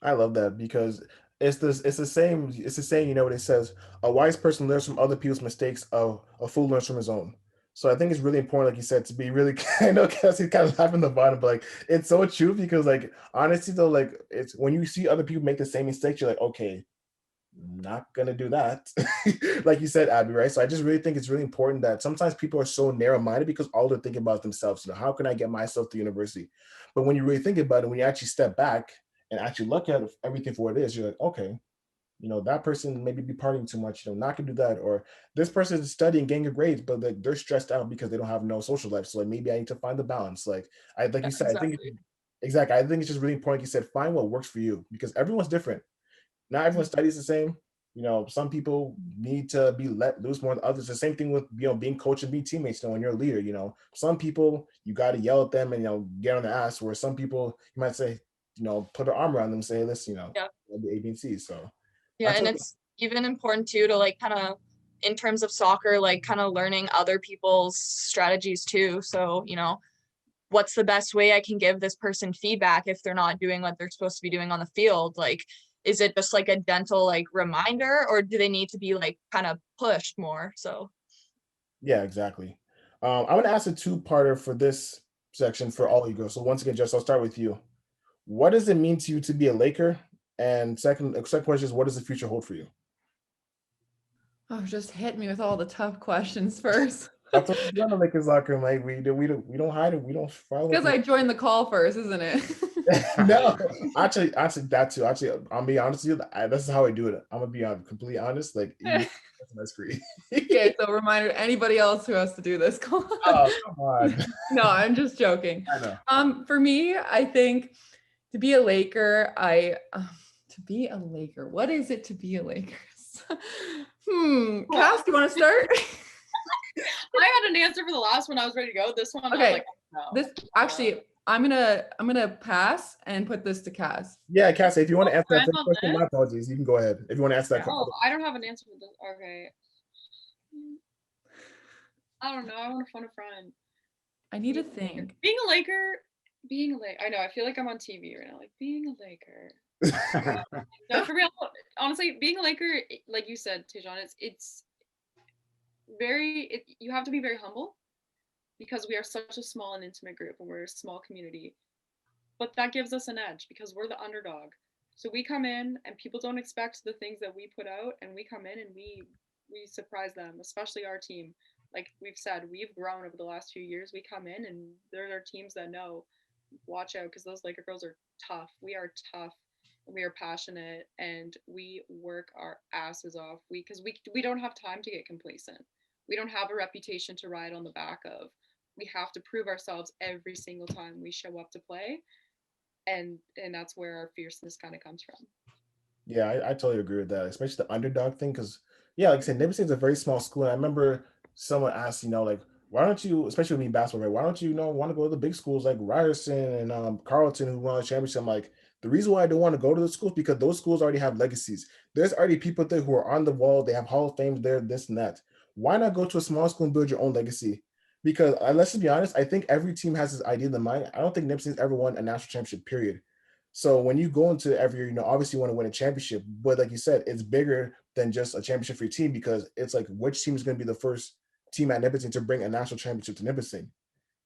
I love that because it's the saying, what it says, a wise person learns from other people's mistakes, a fool learns from his own. So I think it's really important, like you said, to be really, I know Cassidy's kind of laughing the bottom, but like it's so true because like honestly though, like it's when you see other people make the same mistakes, you're like, okay, not gonna do that. Like you said, Abby, right? So I just really think it's really important that sometimes people are so narrow-minded because all they're thinking about themselves, how can I get myself to university? But when you really think about it, when you actually step back and actually look at everything for what it is, you're like, okay, that person maybe be partying too much, not gonna do that. Or this person is studying, getting good grades, but like they're stressed out because they don't have no social life. So like maybe I need to find the balance. Like you said, Exactly. I think exactly. I think it's just really important. You said find what works for you because everyone's different. Not everyone studies the same. Some people need to be let loose more than others. The same thing with being coach and being teammates. When you're a leader, some people you got to yell at them and get on the ass. Where some people you might say, put their arm around them, and say, listen, Yeah. the A, B, and C. So yeah, and it's even important too to like kind of in terms of soccer, like kind of learning other people's strategies too. So what's the best way I can give this person feedback if they're not doing what they're supposed to be doing on the field? Like, is it just like a gentle like reminder, or do they need to be like kind of pushed more? So yeah, exactly. I'm gonna ask a two-parter for this section for all you girls. So once again, Jess, I'll start with you. What does it mean to you to be a Laker? And second question is, what does the future hold for you? Oh, just hit me with all the tough questions first. That's what we do on the Lakers locker room. Like we don't hide it. We don't follow. Because I joined the call first, isn't it? No, actually, that too. Actually, I'm be honest with you. This is how I do it. I'm gonna be completely honest. Like that's my screen. Okay, so reminder anybody else who has to do this call. Oh, come on. No, I'm just joking. I know. For me, I think to be a Laker, to be a Laker. What is it to be a Laker? Cass, do you want to start? I had an answer for the last one. I was ready to go. This one, okay. I was like, no. This actually, I'm gonna pass and put this to Cass. Yeah, Cass, if you want to answer that first question, my apologies. You can go ahead. If you want to answer that question. Oh, I don't have an answer for this. Okay. I don't know. I want to phone a friend. I need to think. Being a Laker. I know. I feel like I'm on TV right now. Like being a Laker. No, for real. Honestly, being a Laker, like you said, Tejan, it's very. You have to be very humble because we are such a small and intimate group and we're a small community. But that gives us an edge because we're the underdog. So we come in and people don't expect the things that we put out, and we come in and we surprise them, especially our team. Like we've said, we've grown over the last few years. We come in and there are teams that know, watch out, because those Laker girls are tough. We are tough. We are passionate and we work our asses off. Because we don't have time to get complacent. We don't have a reputation to ride on the back of. We have to prove ourselves every single time we show up to play. And that's where our fierceness kind of comes from. Yeah, I totally agree with that, especially the underdog thing. Because yeah, like I said, Nipissing is a very small school. And I remember someone asked, like, why don't you, especially with me basketball, right? Why don't you, want to go to the big schools like Ryerson and Carleton who won a championship? I'm like, the reason why I don't want to go to the schools because those schools already have legacies. There's already people there who are on the wall. They have Hall of Fame there, this and that. Why not go to a small school and build your own legacy? Because let's just be honest, I think every team has this idea in mind. I don't think Nipissing's ever won a national championship, period. So when you go into every year, obviously you want to win a championship, but like you said, it's bigger than just a championship for your team because it's like which team is going to be the first team at Nipissing to bring a national championship to Nipissing.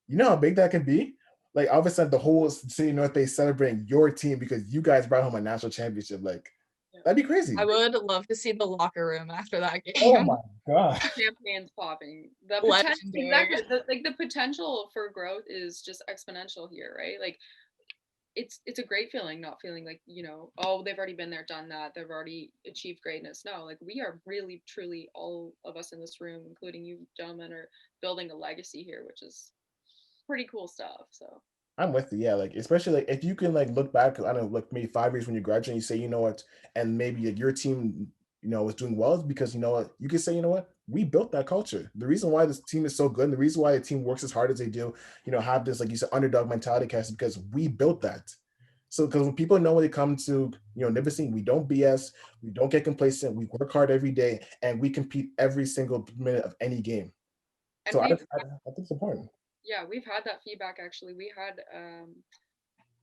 You know how big that can be? Like all of a sudden the whole city of North Bay celebrating your team because you guys brought home a national championship. Like, yeah. That'd be crazy. I would love to see the locker room after that game. Oh my god. Champagne's popping. The potential, Legendary. exactly. The potential for growth is just exponential here, right? Like it's a great feeling, not feeling like, oh, they've already been there, done that, they've already achieved greatness. No, like we are really, truly, all of us in this room, including you gentlemen, are building a legacy here, which is pretty cool stuff. So I'm with you. Yeah, like especially like if you can like look back, I don't know, like maybe 5 years when you graduate, and you say, you know what, and maybe like your team, was doing well, is because you know what, you can say, you know what, we built that culture. The reason why this team is so good, and the reason why the team works as hard as they do, have this, like you said, underdog mentality, Cass, because we built that. So because when people know when they come to Nipissing, we don't BS, we don't get complacent, we work hard every day, and we compete every single minute of any game. and So I we've think it's important. yeah, we've had that feedback actually. We had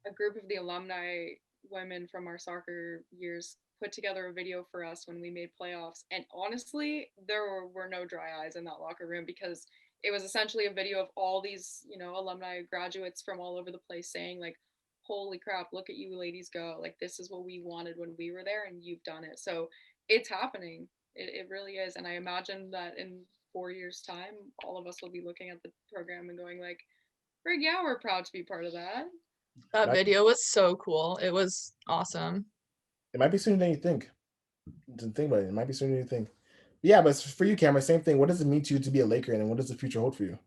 a group of the alumni women from our soccer years put together a video for us when we made playoffs, and honestly there were no dry eyes in that locker room, because it was essentially a video of all these alumni graduates from all over the place saying like, holy crap, look at you ladies go, like this is what we wanted when we were there and you've done it. So it's happening. It really is. And I imagine that in 4 years time all of us will be looking at the program and going like, Frig, yeah, we're proud to be part of that. That video was so cool. It was awesome. It might be sooner than you think. Think about it. It might be sooner than you think. Yeah, but for you, Cameron, same thing. What does it mean to you to be a Laker, and what does the future hold for you?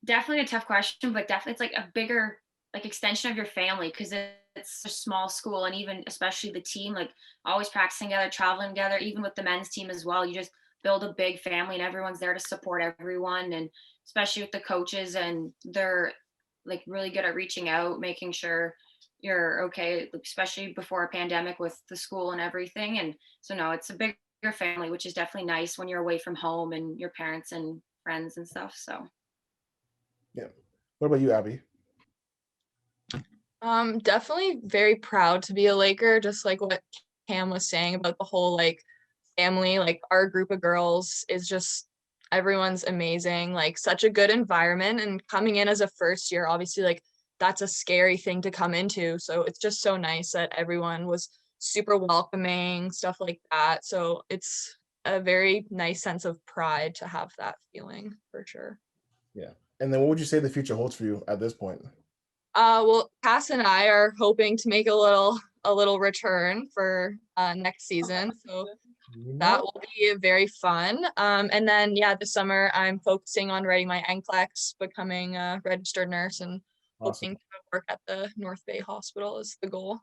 Definitely a tough question, but definitely it's like a bigger like extension of your family, because it's a small school, and even especially the team, like always practicing together, traveling together, even with the men's team as well. You just build a big family, and everyone's there to support everyone, and especially with the coaches, and they're like really good at reaching out, making sure you're okay, especially before a pandemic with the school and everything. And so no, it's a bigger family, which is definitely nice when you're away from home and your parents and friends and stuff. So yeah. What about you, Abby? Definitely very proud to be a Laker, just like what Cam was saying about the whole like family. Like our group of girls is just, everyone's amazing, like such a good environment. And coming in as a first year, obviously like that's a scary thing to come into. So it's just so nice that everyone was super welcoming, stuff like that. So it's a very nice sense of pride to have that feeling for sure. Yeah. And then what would you say the future holds for you at this point? Well, Cass and I are hoping to make a little return for next season. So that will be very fun. And then this summer I'm focusing on writing my NCLEX, becoming a registered nurse, and Awesome. hoping to work at the North Bay Hospital is the goal.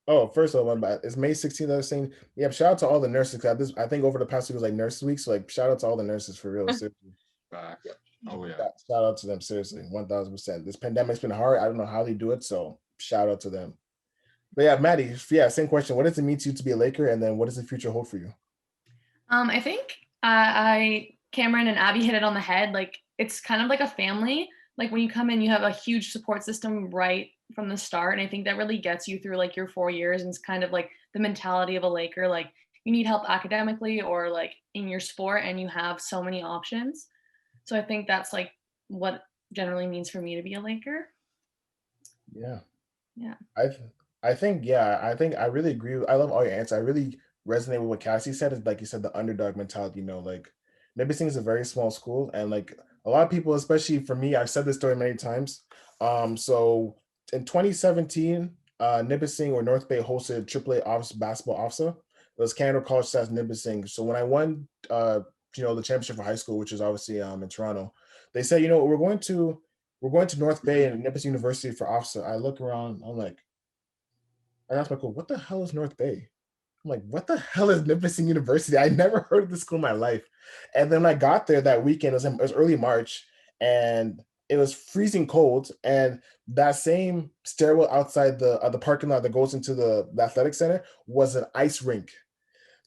Oh, first of all, it's May 16th. I was saying, yeah, shout out to all the nurses. I think over the past week was like Nurse Week. So like shout out to all the nurses for real. Seriously. Oh yeah. Shout out to them, seriously, 1000%. This pandemic's been hard. I don't know how they do it, so shout out to them. But yeah, Maddie, same question. What does it mean to you to be a Laker, and then what does the future hold for you? I think Cameron and Abby hit it on the head. Like it's kind of like a family. Like when you come in, you have a huge support system right from the start, and I think that really gets you through like your 4 years. And it's kind of like the mentality of a Laker. Like you need help academically or like in your sport, and you have so many options. So I think that's like what generally means for me to be a Laker. Yeah. Yeah. I think I really agree. I love all your answers. I really resonate with what Cassie said. Is like you said, the underdog mentality. Like Nipissing is a very small school, and like a lot of people, especially for me, I've said this story many times. So in 2017, Nipissing or North Bay hosted AAA basketball OFSA. It was Canada College Stats Nipissing. So when I won, the championship for high school, which is obviously in Toronto, they said, we're going to North Bay and Nipissing University for OFSA. I look around, I'm like, I asked my coach, what the hell is North Bay? I'm like, what the hell is Nipissing University? I never heard of this school in my life. And then I got there that weekend, it was early March, and it was freezing cold. And that same stairwell outside the parking lot that goes into the athletic center was an ice rink.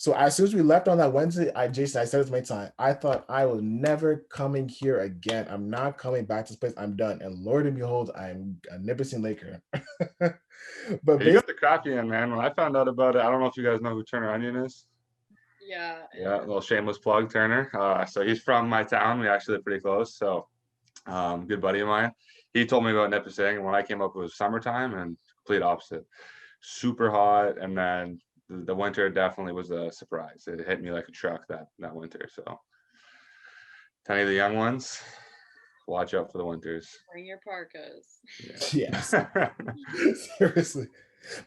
So as soon as we left on that Wednesday, I said it to my time, I thought I was never coming here again. I'm not coming back to this place. I'm done. And Lord and behold, I'm a Nipissing Laker. But you got the crappy end, man. When I found out about it, I don't know if you guys know who Turner Onion is. Yeah. Yeah, a little shameless plug, Turner. So he's from my town. We actually live pretty close. So good buddy of mine. He told me about Nipissing, and when I came up, it was summertime, and complete opposite. Super hot, and then the winter definitely was a surprise. It hit me like a truck that winter. So, to any of the young ones, watch out for the winters. Bring your parkas. Yes. Seriously.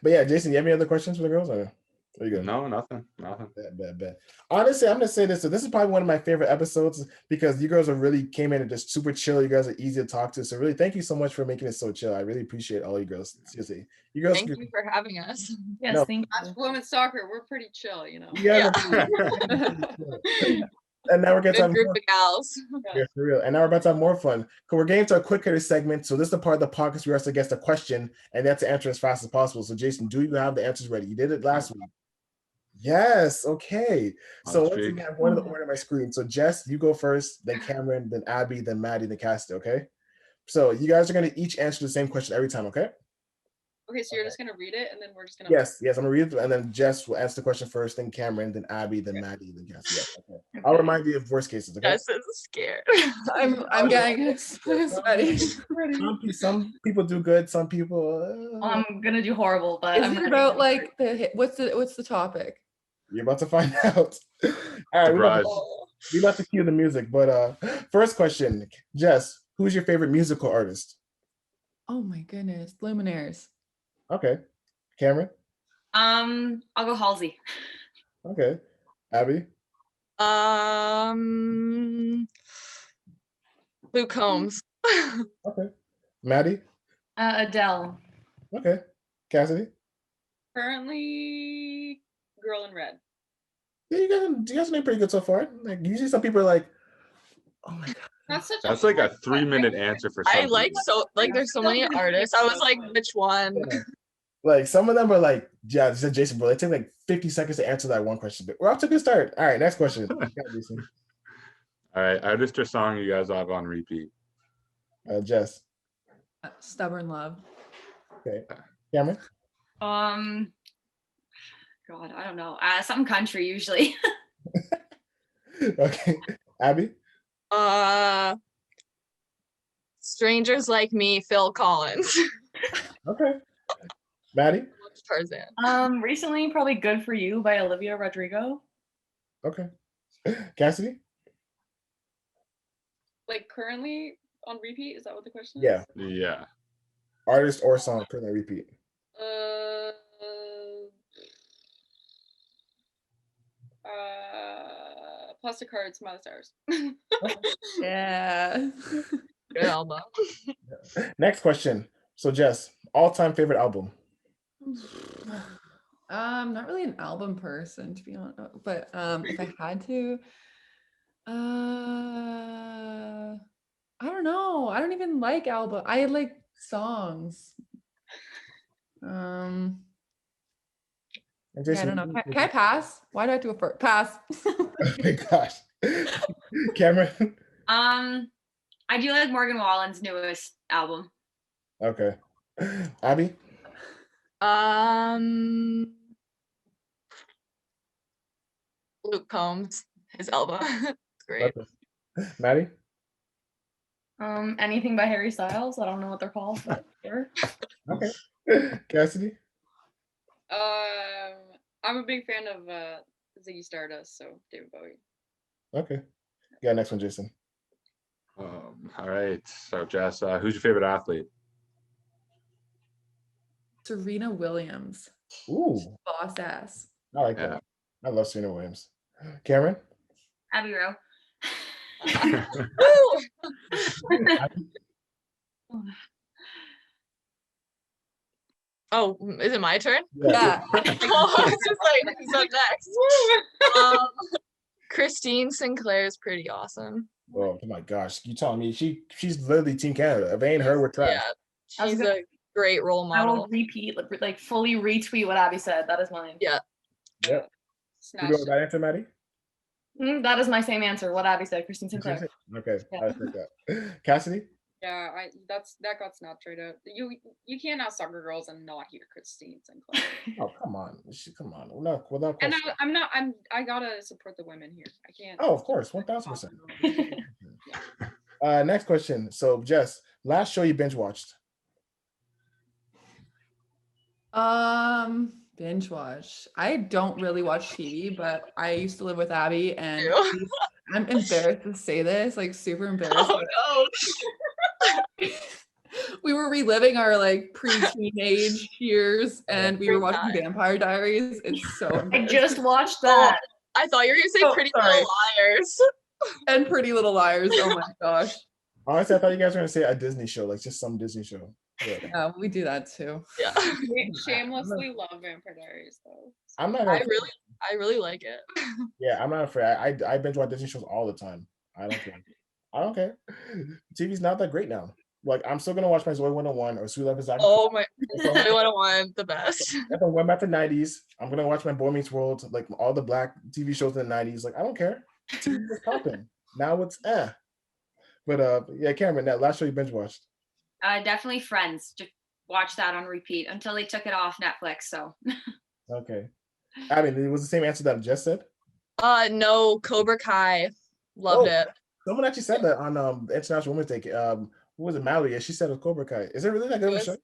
But yeah, Jason, you have any other questions for the girls? Or are you good? No, nothing. Bad. Honestly, I'm gonna say this. So this is probably one of my favorite episodes because you girls are really came in and just super chill. You guys are easy to talk to. So really, thank you so much for making it so chill. I really appreciate all you girls. Seriously, you girls. Thank you for having us. Yes, No. thank That's you. women's soccer. We're pretty chill, you know. You guys are pretty- and now we're gonna Good have group more. of gals. Yeah, for real. And now we're about to have more fun. Because we're getting to a quick hitter segment. So this is the part of the podcast where we also guess a question and that's to answer as fast as possible. So Jason, do you have the answers ready? You did it last week. Yes. Okay. So let's see. I have one of the order on my screen. So Jess, you go first, then Cameron, then Abby, then Maddie, then Cassidy. Okay. So you guys are going to each answer the same question every time. Okay. Okay, so you're just gonna read it, and then we're just gonna. Yes. I'm gonna read it, and then Jess will answer the question first, then Cameron, then Abby, then Maddie, then Cassidy. Yes. Okay. I'll remind you of worst cases. Okay. Jess is scared. I'm getting sweaty. Some people do good. Some people. I'm gonna do horrible, but Is I'm it ready. about like what's the topic? You're about to find out. All right, Surprise. we about to cue the music, but first question, Jess, who's your favorite musical artist? Oh my goodness, Luminaires. Okay, Cameron. I'll go Halsey. Okay, Abby. Luke Combs. Okay, Maddie. Adele. Okay, Cassidy. Currently, Girl in Red. Yeah, you guys are doing pretty good so far. Like usually, some people are like, "Oh my god." That's like a 3-minute answer for some I like people. so like there's so many artists. I was like, which one? Yeah. Like some of them are like, yeah, Jason, bro. They take like 50 seconds to answer that one question. But we're off to a good start. All right, next question. Yeah, Jason. All right, artist or song you guys have on repeat? Jess. Stubborn Love. Okay, Cameron. God, I don't know. Some country usually. Okay, Abby. Strangers Like Me, Phil Collins. Okay, Maddie. Tarzan. Recently probably Good for You by Olivia Rodrigo. Okay, Cassidy. Like currently on repeat? Is that what the question is? Yeah, Yeah. artist or song. Currently repeat. Plastic Hearts, Mother Stars. Yeah. Good album. Next question. So Jess, all-time favorite album. Not really an album person to be honest, but if I had to, I don't know. I don't even like album. I like songs. And Yeah, I Jason, don't know. Can I pass? Why do I have to go first? Pass. Oh my gosh. Cameron. I do like Morgan Wallen's newest album. Okay. Abby. Luke Combs, his album. It's great. Okay. Maddie. Anything by Harry Styles. I don't know what they're called, but sure. Okay. Cassidy. I'm a big fan of Ziggy Stardust, so David Bowie. Okay. Yeah, next one, Jason. All right. So Jess, who's your favorite athlete? Serena Williams. Ooh, Boss ass. I like that. I love Serena Williams. Cameron. Abby Wroe. Oh, is it my turn? Yeah. Oh, I was just like, who's up next? Christine Sinclair is pretty awesome. Oh my gosh. You telling me she's literally Team Canada. If it ain't her, we're trash. Yeah, she's a great role I will model. repeat, like fully retweet what Abby said. That is mine. Yeah. Yep. You go with that answer, Maddie? That is my same answer. What Abby said, Christine Sinclair. Okay. Yeah. I respect that. Cassidy? Yeah, that got snapped right out. You can't ask soccer girls and not hear Christine Sinclair. Oh, come on. Come on. Without And question. I gotta support the women here. I can't. Oh, of course, 1000%. Next question. So, Jess, last show you binge watched? Binge watch. I don't really watch TV, but I used to live with Abby, and Ew. I'm embarrassed to say this, like super embarrassed. Oh no. We were reliving our like pre-teenage years, and we were Great watching time. Vampire Diaries. It's so I embarrassing. just watched Oh, that. I thought you were gonna say Oh, Pretty sorry. Little Liars. And Pretty Little Liars. Oh my gosh. Honestly, I thought you guys were gonna say a Disney show, like just some Disney show. Yeah. Yeah, we do that too. Yeah. Shamelessly love Vampire Diaries though. I'm not. I really like it. Yeah, I'm not afraid. I binge watch Disney shows all the time. I don't care. I don't care. TV's not that great now. Like I'm still gonna watch my Zoe 101 or Sweet Love is Oh my, I want the best. If I went back to the 90s, I'm gonna watch my Boy Meets World, like all the black TV shows in the 90s. Like I don't care. TV was popping. Now it's But yeah, Cameron, that last show you binge watched. Definitely Friends. Just watch that on repeat until they took it off Netflix. So Okay. I mean, it was the same answer that Jess said. No, Cobra Kai. Loved it. Someone actually said that on International Women's Day. Who was it? Mallory? Yeah, she said it was Cobra Kai. Is it really that good of a show?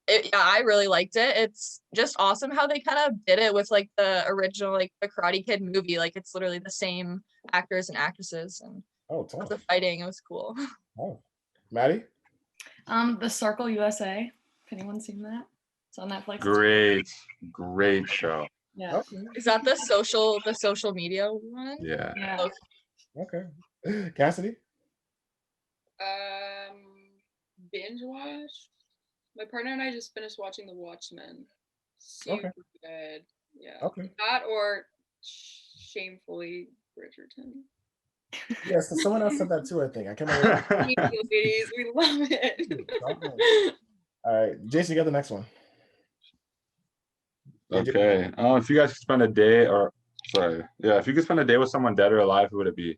Yeah, I really liked it. It's just awesome how they kind of did it with like the original, like the Karate Kid movie. Like it's literally the same actors and actresses, and tough. the fighting, it was cool. Oh, Maddie? The Circle USA. If anyone's seen that, it's on Netflix. Great show. Yeah. Okay. Is that the social media one? Yeah. Yeah. Okay. Cassidy? Binge watch. My partner and I just finished watching The Watchmen. Super good. Yeah. Okay. That or Shamefully Bridgerton. Yes, someone else said that too, I think. I can't remember. Ladies, we love it. All right. Jason, you got the next one. Okay. If you guys could spend a day if you could spend a day with someone dead or alive, who would it be?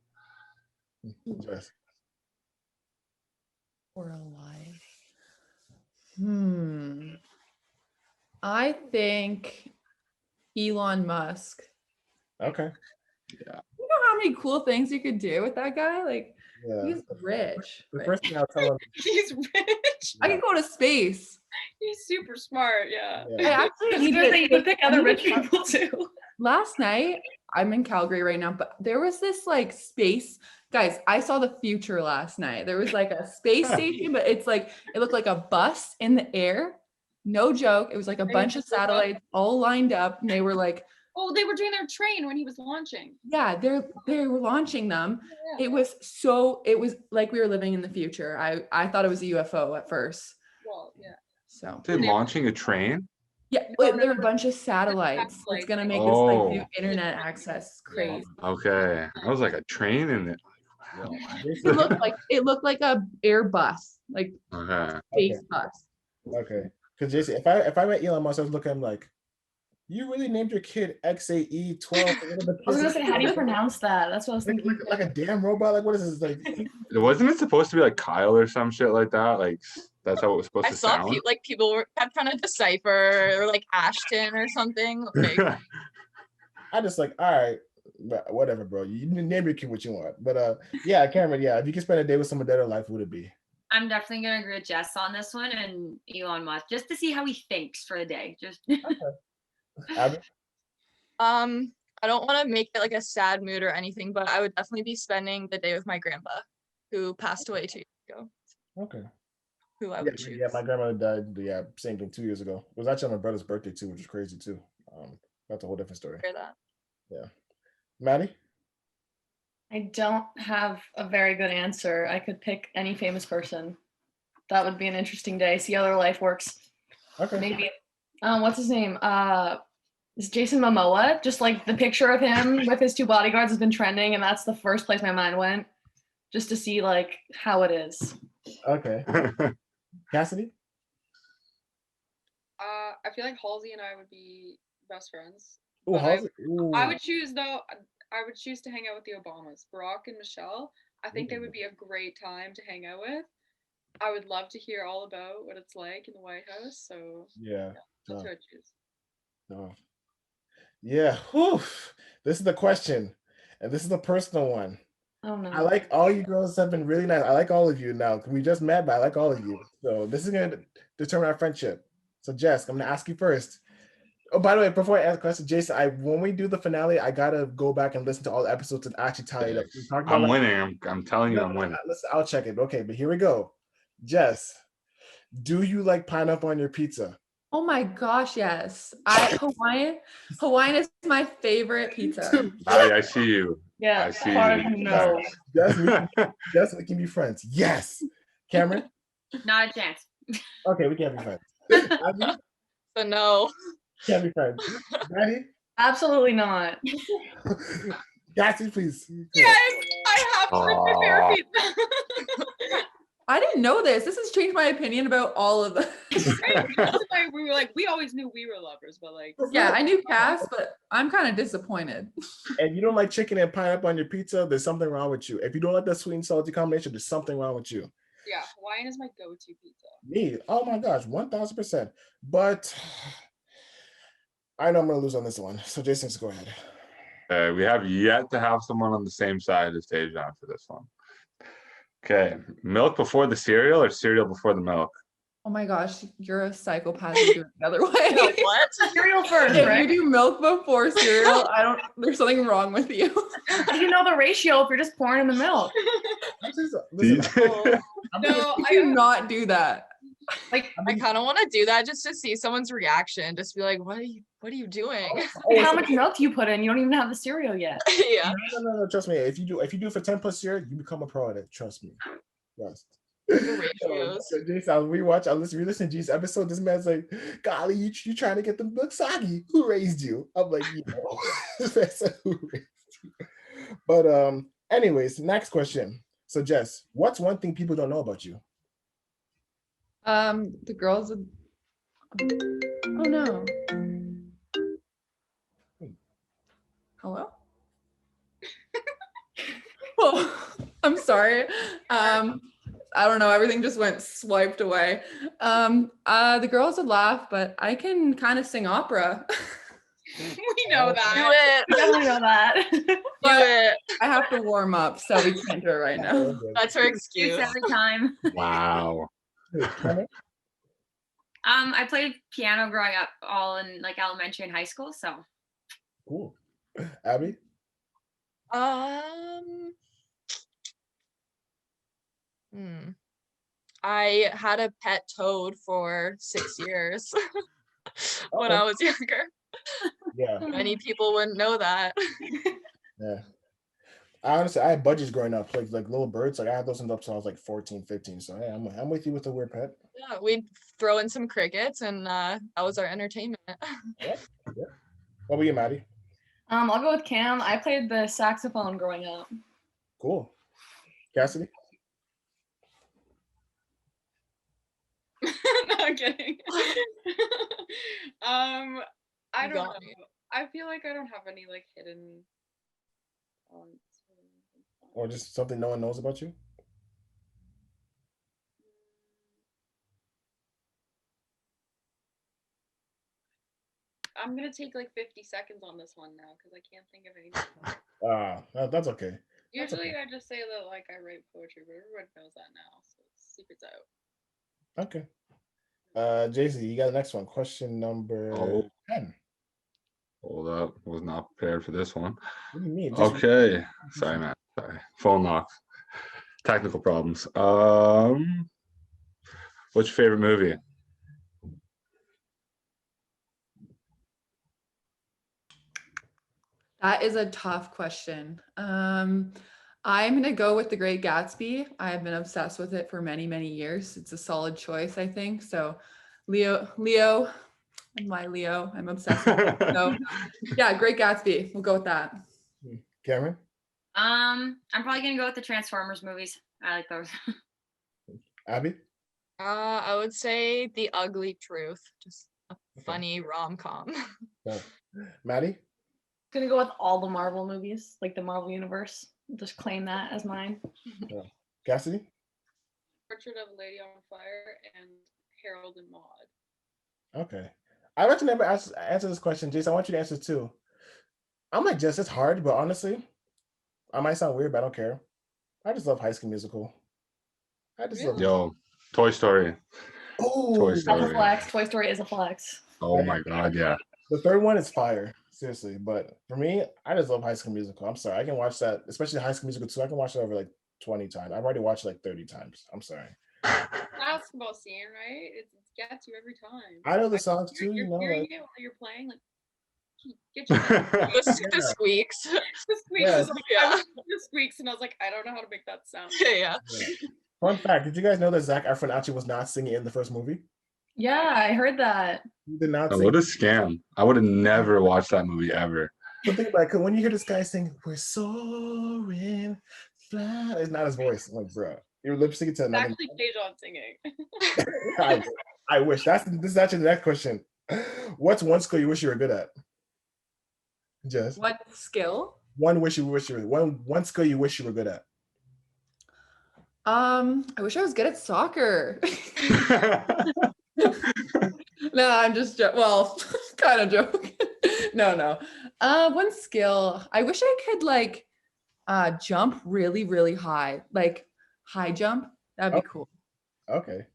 Jess. Or alive. I think Elon Musk. Okay. Yeah. You know how many cool things you could do with that guy? Like, he's rich. The first thing I'll tell him. He's rich. I could go to space. He's super smart. Yeah. I actually It's good that you could pick other rich people too. Last night, I'm in Calgary right now, but there was this like space. Guys, I saw the future last night. There was like a space station, but it's like, it looked like a bus in the air. No joke. It was like a bunch of satellites all lined up. And they were like, oh, they were doing their train when he was launching. Yeah, they were launching them. Yeah. It was like we were living in the future. I thought it was a UFO at first. Well, yeah. So they're launching a train? Yeah, there are a bunch of satellites. It's gonna make this like new internet access crazy. Okay. I was like a train in it. It looked like a Airbus, like space bus. Okay. Because Jason, if I met Elon Musk, I was looking at him like, you really named your kid XAE12? I was gonna say, how do you pronounce that? That's what I was thinking. Like a damn robot? Like what is this? Like wasn't it supposed to be like Kyle or some shit like that? Like that's how it was supposed to sound. I saw people kept trying to decipher or like Ashton or something. Like, I just like, all right, whatever, bro. You name your kid what you want. But yeah, Cameron, yeah, if you could spend a day with someone dead or alive, who would it be? I'm definitely gonna agree with Jess on this one and Elon Musk, just to see how he thinks for the day. Just Abby? I don't want to make it like a sad mood or anything, but I would definitely be spending the day with my grandpa, who passed away 2 years ago. Okay. Who I would choose. Yeah, my grandmother died. Yeah, same thing 2 years ago. It was actually on my brother's birthday too, which is crazy too. That's a whole different story. Hear that? Yeah, Maddie. I don't have a very good answer. I could pick any famous person. That would be an interesting day. See how their life works. Okay. Maybe. What's his name? Is Jason Momoa? Just like the picture of him with his 2 bodyguards has been trending, and that's the first place my mind went, just to see like how it is. Okay. Cassidy? I feel like Halsey and I would be best friends. Ooh, Halsey. I would choose to hang out with the Obamas. Barack and Michelle. I think they would be a great time to hang out with. I would love to hear all about what it's like in the White House. So yeah, that's what I'd choose. No. Yeah. Whew. This is the question, and this is the personal one. Oh no. I like all you girls have been really nice. I like all of you now. We just met, but I like all of you. So this is gonna determine our friendship. So Jess, I'm gonna ask you first. Oh, by the way, before I ask a question, Jason, when we do the finale, I gotta go back and listen to all the episodes and actually tally it up. We talked about I'm winning. I'm telling you, I'm winning. Listen, I'll check it. Okay, but here we go. Jess, do you like pineapple on your pizza? Oh my gosh, yes. Hawaiian is my favorite pizza. I see you. Yeah, I see far you. no. Jess, we can be friends. Yes. Cameron? Not a chance. Okay, we can't be friends. Abby? So no. Can't be friends. Maddie? Absolutely not. Cassie, please. Yes, I have to like my favorite pizza. I didn't know this. This has changed my opinion about all of them. That's why we were like, we always knew we were lovers, but like, Yeah, I knew Cass, but I'm kind of disappointed. And you don't like chicken and pineapple on your pizza, there's something wrong with you. If you don't like that sweet and salty combination, there's something wrong with you. yeah, Hawaiian is my go-to pizza. Me, oh my gosh, 1000%. But I know I'm gonna lose on this one. So Jason, go ahead. We have yet to have someone on the same side as Tejan for this one. Okay, milk before the cereal or cereal before the milk? Oh my gosh, you're a psychopath. You do it the other way. What? Cereal first, If right? you do milk before cereal, there's something wrong with you. You know the ratio if you're just pouring in the milk. Listen, No, I do not do that. Like, I kind of want to do that just to see someone's reaction. Just be like, what are you doing? how much milk do you put in? You don't even have the cereal yet. Yeah. No, trust me. If you do for 10 plus years, you become a pro at it. Trust me. Yes. The ratios. So Jason, I listen to G's episode. This man's like, golly, you trying to get the milk soggy. Who raised you? I'm like, That's who raised you. But anyways, next question. So Jess, what's one thing people don't know about you? The girls. Oh no. Hello? Oh, I'm sorry. I don't know. Everything just went swiped away. The girls would laugh, but I can kind of sing opera. We know Do that. it. I don't know that. Do But it. I have to warm up, so we can't do it right now. That's her excuse. It's every time. Wow. I played piano growing up, all in like elementary and high school. So Cool. Abby? I had a pet toad for 6 years when I was younger. Yeah. Many people wouldn't know that. Yeah. I had budgies growing up, like little birds. Like I had those until I was like 14, 15. So yeah, I'm with you with the weird pet. Yeah, we'd throw in some crickets and that was our entertainment. Yeah. What about you, Maddie? I'll go with Cam. I played the saxophone growing up. Cool. Cassidy? No, I'm kidding. I You don't got know. me. I feel like I don't have any like hidden talents. Or just something no one knows about you? I'm gonna take like 50 seconds on this one now because I can't think of anything. That's okay. Usually okay. I just say that like I write poetry, but everyone knows that now, so secret's out. Okay. JC, you got the next one. Question number 10. Hold up. Was not prepared for this one. What do you mean? Okay. Sorry, man. Sorry. Phone lock. Technical problems. What's your favorite movie? That is a tough question. I'm gonna go with The Great Gatsby. I've been obsessed with it for many, many years. It's a solid choice, I think. So Leo, my Leo, I'm obsessed with it. So yeah, Great Gatsby. We'll go with that. Cameron? I'm probably gonna go with the Transformers movies. I like those. Abby? I would say The Ugly Truth. Just a funny rom-com. Maddie? Gonna go with all the Marvel movies, like the Marvel universe. Just claim that as mine. Cassidy? Portrait of a Lady on Fire and Harold and Maude. Okay. I've actually never answered this question. Jason, I want you to answer too. I'm like, Jess, it's hard, but honestly, I might sound weird, but I don't care. I just love High School Musical. I just love Yo, Toy Story. Oh, Toy That's a Story. flex. Toy Story is a flex. Oh my God, yeah. The third one is fire, seriously. But for me, I just love High School Musical. I'm sorry, I can watch that, especially High School Musical 2. I can watch it over like 20 times. I've already watched it like 30 times. I'm sorry. Basketball scene, right? It gets you every time. I know the songs too, You're you know, hearing like it while you're playing, like get your the The squeaks. squeaks. Yeah. Is like, I was the squeaks, and I was like, I don't know how to make that sound. Yeah. Fun fact: did you guys know that Zac Efron actually was not singing in the first movie? Yeah, I heard that. He did not Oh, sing. what a scam. I would have never watched that movie ever. But think about it, 'cause when you hear this guy sing, "We're soaring, fly," it's not his voice. I'm like, bro, you're lip syncing to It's another. actually Dejan singing. I wish. This is actually the next question. What's one skill you wish you were good at? Jess. What skill? One skill you wish you were good at. I wish I was good at soccer. No, I'm just well, kind of joking. No. One skill. I wish I could like jump really, really high, like high jump. That'd be cool. Okay.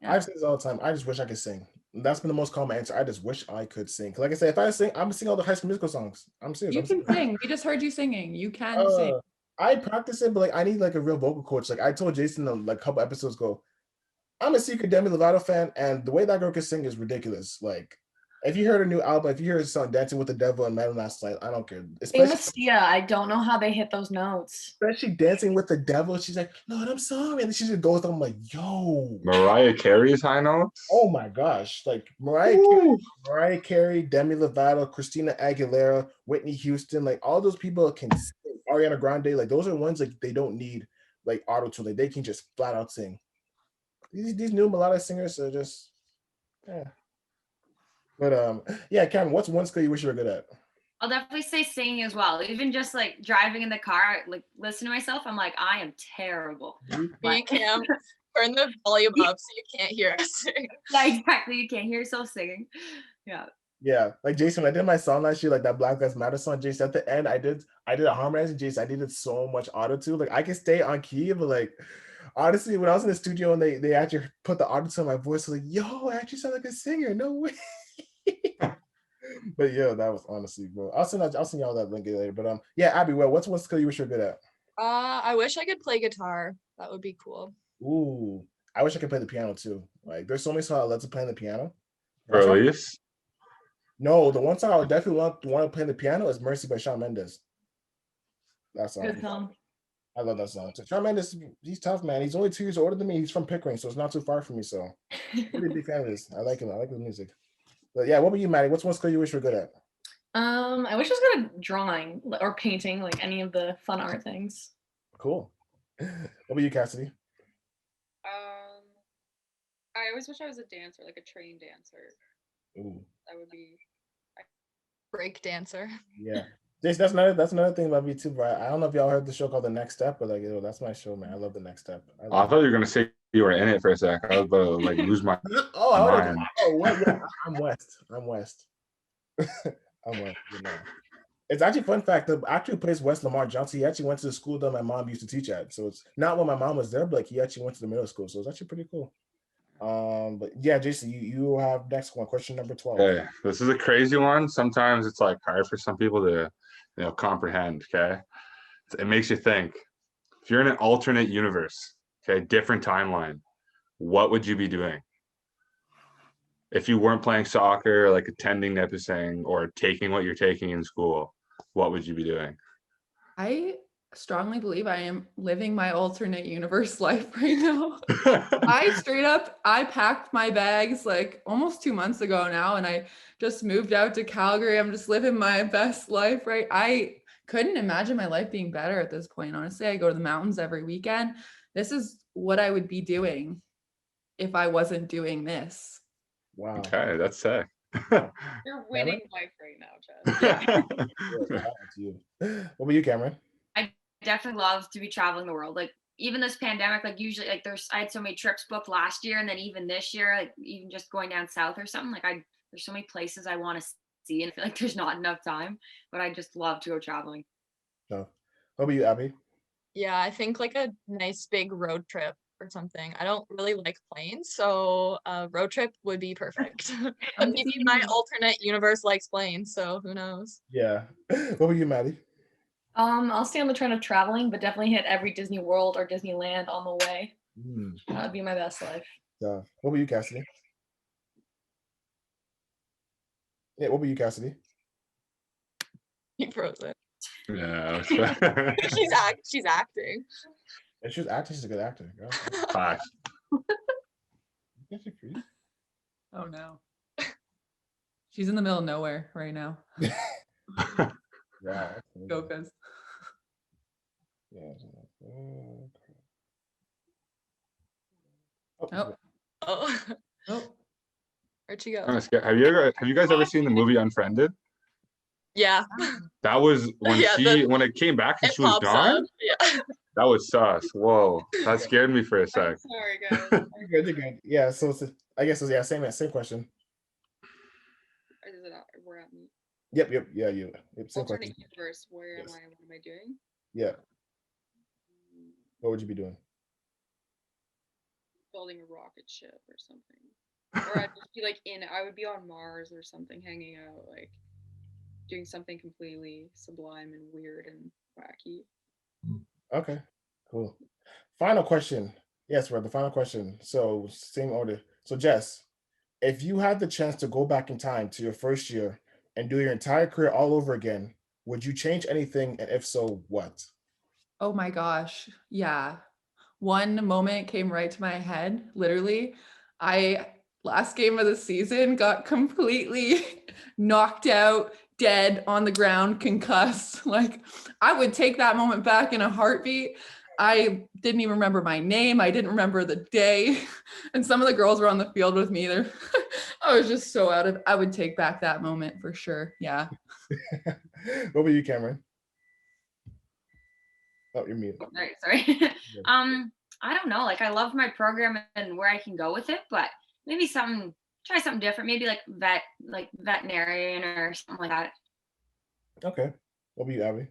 Yeah. I've said this all the time. I just wish I could sing. That's been the most common answer. I just wish I could sing. 'Cause like I said, if I sing, I'm singing all the High School Musical songs. I'm serious. You I'm can serious. sing. We just heard you singing. You can sing. I practice it, but like I need like a real vocal coach. Like I told Jason like a couple episodes ago, I'm a secret Demi Lovato fan, and the way that girl can sing is ridiculous. Like, if you heard her new album, if you heard her song "Dancing with the Devil" and "Madison" last night, I don't care. Same with Sia. I don't know how they hit those notes. Especially "Dancing with the Devil," she's like, "Lord, I'm sorry," and she just goes. I'm like, "Yo, Mariah Carey's high notes. oh my gosh!" Like Mariah Carey, Demi Lovato, Christina Aguilera, Whitney Houston, like all those people can sing. Ariana Grande, like those are ones like they don't need like auto tune. Like they can just flat out sing. These new melodic singers are just, yeah. But yeah, Cameron, what's one skill you wish you were good at? I'll definitely say singing as well. Even just like driving in the car, like listen to myself, I'm like, I am terrible. Me, Cam, turn the volume up so you can't hear us sing. Yeah, exactly. You can't hear yourself singing. Yeah. Yeah, like Jason, when I did my song last year, like that Black Lives Matter song, Jason, at the end, I did a harmonizing, Jason. I needed so much auto tune. Like I can stay on key, but like honestly, when I was in the studio and they actually put the auto tune on my voice, I was like, yo, I actually sound like a singer. No way. But yeah, that was honestly, bro. I'll send y'all that link later. But yeah, Abby, well, what's one skill you wish you were good at? I wish I could play guitar. That would be cool. Ooh, I wish I could play the piano too. Like there's so many songs I love to play on the piano. Release? No, the one song I would definitely want to play the piano is "Mercy" by Shawn Mendes. That song. Good song. I love that song. Shawn Mendes, he's tough, man. He's only 2 years older than me. He's from Pickering, so it's not too far from me. So, really big fan of this. I like him. I like his music. But yeah, what about you, Maddie? What's one skill you wish you were good at? I wish I was good at drawing or painting, like any of the fun art things. Cool. What about you, Cassidy? I always wish I was a dancer, like a trained dancer. Ooh. That would be Break dancer. Yeah. Jason, that's another thing about me too, bro. I don't know if y'all heard the show called The Next Step, but like, that's my show, man. I love The Next Step. I thought you were gonna say you were in it for a sec. I was about to like lose my mind. What? Yeah, I'm West. I'm West. You know. It's actually fun fact. The actor who plays West, Lamar Johnson, he actually went to the school that my mom used to teach at. So it's not when my mom was there, but like he actually went to the middle school. So it's actually pretty cool. But yeah, Jason, you have next one, question number 12. Okay, this is a crazy one. Sometimes it's like hard for some people to, comprehend. Okay, it makes you think. If you're in an alternate universe, okay, different timeline, what would you be doing? If you weren't playing soccer, like attending Nipissing or taking what you're taking in school, what would you be doing? I strongly believe I am living my alternate universe life right now. I packed my bags like almost 2 months ago now, and I just moved out to Calgary. I'm just living my best life, right? I couldn't imagine my life being better at this point. Honestly, I go to the mountains every weekend. This is what I would be doing if I wasn't doing this. Wow. Okay, that's sick. You're winning life right now, Jess. What about you, Cameron? I definitely love to be traveling the world. Like even this pandemic, like usually like I had so many trips booked last year, and then even this year, like even just going down south or something, like there's so many places I want to see, and I feel like there's not enough time, but I just love to go traveling. No. What about you, Abby? Yeah, I think like a nice big road trip or something. I don't really like planes, so a road trip would be perfect. But maybe my alternate universe likes planes, so who knows? Yeah. What were you, Maddie? I'll stay on the trend of traveling, but definitely hit every Disney World or Disneyland on the way. That would be my best life. What were you, Cassidy? Yeah, what were you, Cassidy? He froze it. Yeah. She's acting. And she was acting. She's a good actor. Girl. Facts. Yeah, she freeze. Oh no. She's in the middle of nowhere right now. Wow. Go, cuz. Yeah. Oh. Oh, Oh. where'd she go? I'm scared. Have you guys ever seen the movie Unfriended? Yeah. That was when Yeah, when it came back and It she was pops gone. up. Yeah. That was sus. Whoa, that scared me for a I'm sec. sorry, guys. You're good. Yeah. So I guess same question. Is it we're at me? Yep. Yeah. You. Yep, same question. Alternate universe. Where Yes. am I? What am I doing? Yeah. What would you be doing? Building a rocket ship or something. Or I'd just be like I would be on Mars or something, hanging out, like doing something completely sublime and weird and wacky. Okay. Cool. Final question. Yes, we're at the final question. So same order. So Jess, if you had the chance to go back in time to your first year and do your entire career all over again, would you change anything? And if so, what? Oh my gosh. Yeah. One moment came right to my head. Literally, last game of the season got completely knocked out, dead on the ground, concussed. Like, I would take that moment back in a heartbeat. I didn't even remember my name. I didn't remember the day. And some of the girls were on the field with me. I was just so I would take back that moment for sure. Yeah. What about you, Cameron? Oh, you're muted. Sorry. I don't know. Like, I love my program and where I can go with it, but maybe try something different. Maybe like veterinarian or something like that. Okay. What about you, Abby?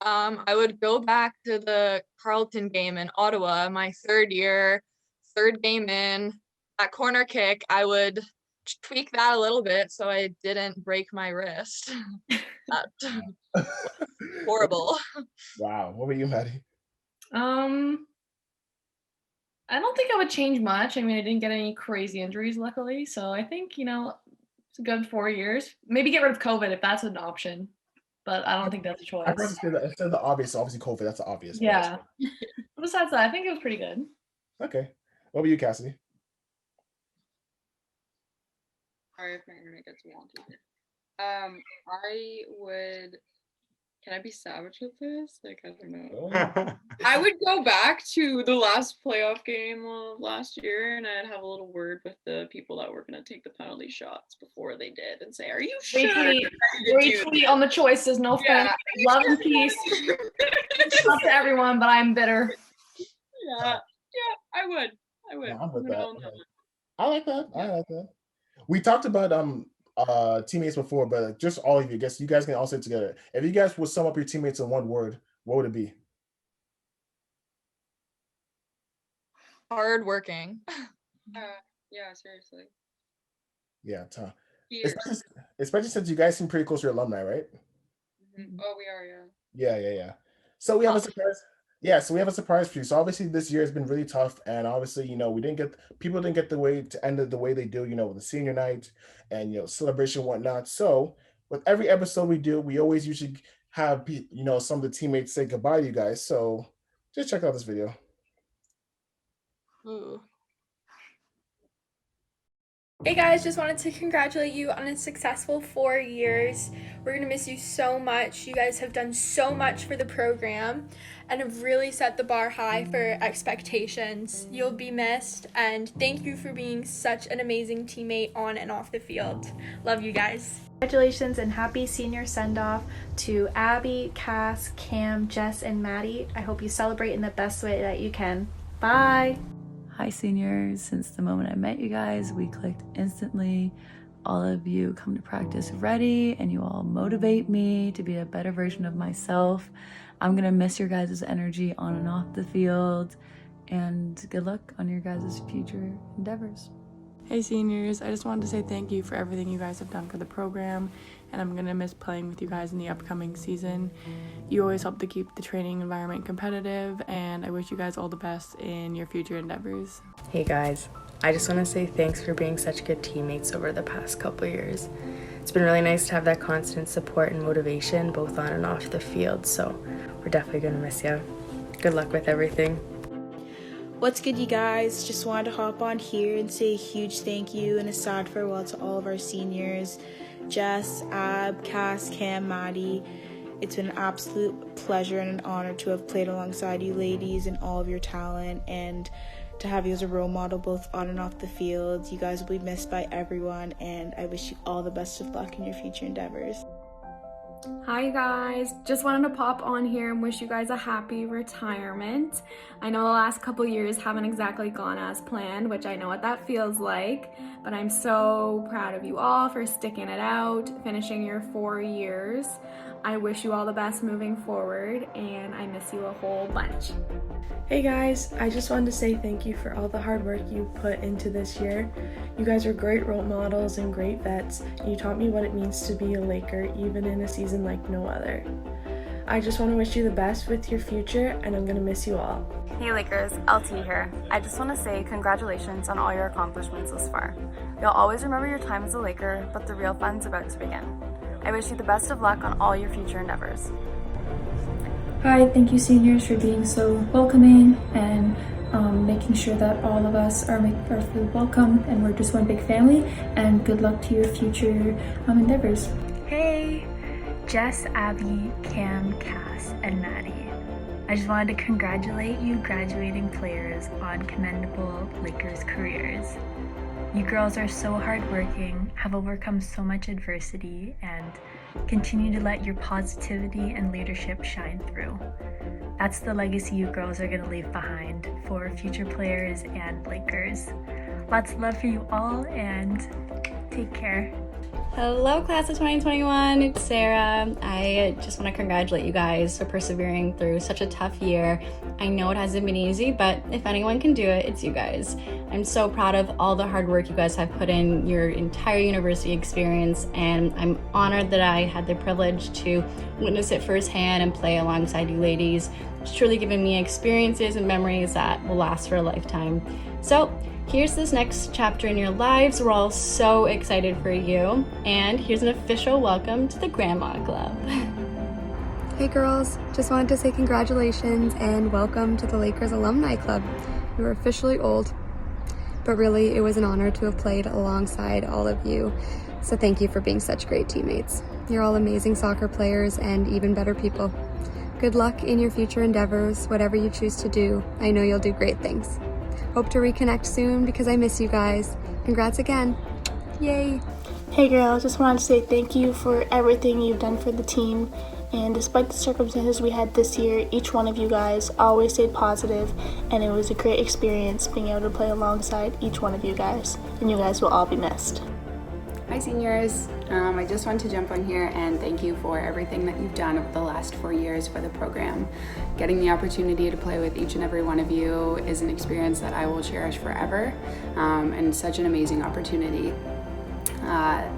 I would go back to the Carleton game in Ottawa, my third year, third game in. That corner kick, I would tweak that a little bit so I didn't break my wrist. That was horrible. Wow. What about you, Maddie? I don't think I would change much. I mean, I didn't get any crazy injuries, luckily. So I think, it's a good 4 years. Maybe get rid of COVID if that's an option. But I don't think that's a choice. I first say that instead of the obvious, obviously COVID, that's the obvious. Yeah. But besides that, I think it was pretty good. Okay. What about you, Cassidy? Sorry if my internet gets wonky here. I would. Can I be savage with this? Like, I don't know. I would go back to the last playoff game of last year, and I'd have a little word with the people that were going to take the penalty shots before they did, and say, "Are you sure?" Retweet on the choices. No offense. Love and peace. Love to everyone, but I'm bitter. Yeah, I would. Yeah, I'm with that. I like that. We talked about teammates before, but just all of you, you guys can all say it together. If you guys would sum up your teammates in one word, what would it be? Hardworking. Yeah, seriously. Yeah, especially since you guys seem pretty close to your alumni, right? Mm-hmm. Oh, we are, yeah. Yeah. So we have a surprise. Yeah, so we have a surprise for you. So obviously this year has been really tough, and obviously people didn't get the way to end it the way they do, with the senior night and celebration and whatnot. So with every episode we do, we always usually have some of the teammates say goodbye to you guys. So just check out this video. Ooh. Hey guys, just wanted to congratulate you on a successful 4 years. We're going to miss you so much. You guys have done so much for the program and have really set the bar high for expectations. You'll be missed, and thank you for being such an amazing teammate on and off the field. Love you guys. Congratulations and happy senior send-off to Abby, Cass, Cam, Jess, and Maddie. I hope you celebrate in the best way that you can. Bye! Hi seniors, since the moment I met you guys, we clicked instantly. All of you come to practice ready and you all motivate me to be a better version of myself. I'm gonna miss your guys' energy on and off the field, and good luck on your guys' future endeavors. Hey seniors, I just wanted to say thank you for everything you guys have done for the program, and I'm gonna miss playing with you guys in the upcoming season. You always help to keep the training environment competitive, and I wish you guys all the best in your future endeavors. Hey guys, I just want to say thanks for being such good teammates over the past couple years. It's been really nice to have that constant support and motivation both on and off the field, so we're definitely gonna miss you. Good luck with everything. What's good, you guys? Just wanted to hop on here and say a huge thank you and a sad farewell to all of our seniors, Jess, Ab, Cass, Cam, Maddie. It's been an absolute pleasure and an honor to have played alongside you ladies and all of your talent, and to have you as a role model both on and off the field. You guys will be missed by everyone, and I wish you all the best of luck in your future endeavors. Hi guys, just wanted to pop on here and wish you guys a happy retirement. I know the last couple years haven't exactly gone as planned, which I know what that feels like, but I'm so proud of you all for sticking it out, finishing your 4 years. I wish you all the best moving forward, and I miss you a whole bunch. Hey guys, I just wanted to say thank you for all the hard work you put into this year. You guys are great role models and great vets, and you taught me what it means to be a Laker, even in a season like no other. I just want to wish you the best with your future, and I'm going to miss you all. Hey Lakers, LT here. I just want to say congratulations on all your accomplishments thus far. You'll always remember your time as a Laker, but the real fun's about to begin. I wish you the best of luck on all your future endeavors. Hi, thank you seniors for being so welcoming and making sure that all of us are feel welcome and we're just one big family, and good luck to your future endeavors. Hey, Jess, Abby, Cam, Cass, and Maddie. I just wanted to congratulate you graduating players on commendable Lakers careers. You girls are so hardworking, have overcome so much adversity, and continue to let your positivity and leadership shine through. That's the legacy you girls are going to leave behind for future players and Lakers. Lots of love for you all, and take care. Hello, class of 2021. It's Sarah. I just want to congratulate you guys for persevering through such a tough year. I know it hasn't been easy, but if anyone can do it, it's you guys. I'm so proud of all the hard work you guys have put in your entire university experience, and I'm honored that I had the privilege to witness it firsthand and play alongside you ladies. It's truly given me experiences and memories that will last for a lifetime. So here's this next chapter in your lives. We're all so excited for you. And here's an official welcome to the Grandma Club. Hey girls, just wanted to say congratulations and welcome to the Lakers Alumni Club. You are officially old, but really it was an honor to have played alongside all of you. So thank you for being such great teammates. You're all amazing soccer players and even better people. Good luck in your future endeavors, whatever you choose to do. I know you'll do great things. Hope to reconnect soon because I miss you guys. Congrats again. Yay. Hey girls, just wanted to say thank you for everything you've done for the team. And despite the circumstances we had this year, each one of you guys always stayed positive, and it was a great experience being able to play alongside each one of you guys. And you guys will all be missed. Hi seniors, I just wanted to jump on here and thank you for everything that you've done over the last 4 years for the program. Getting the opportunity to play with each and every one of you is an experience that I will cherish forever, and such an amazing opportunity.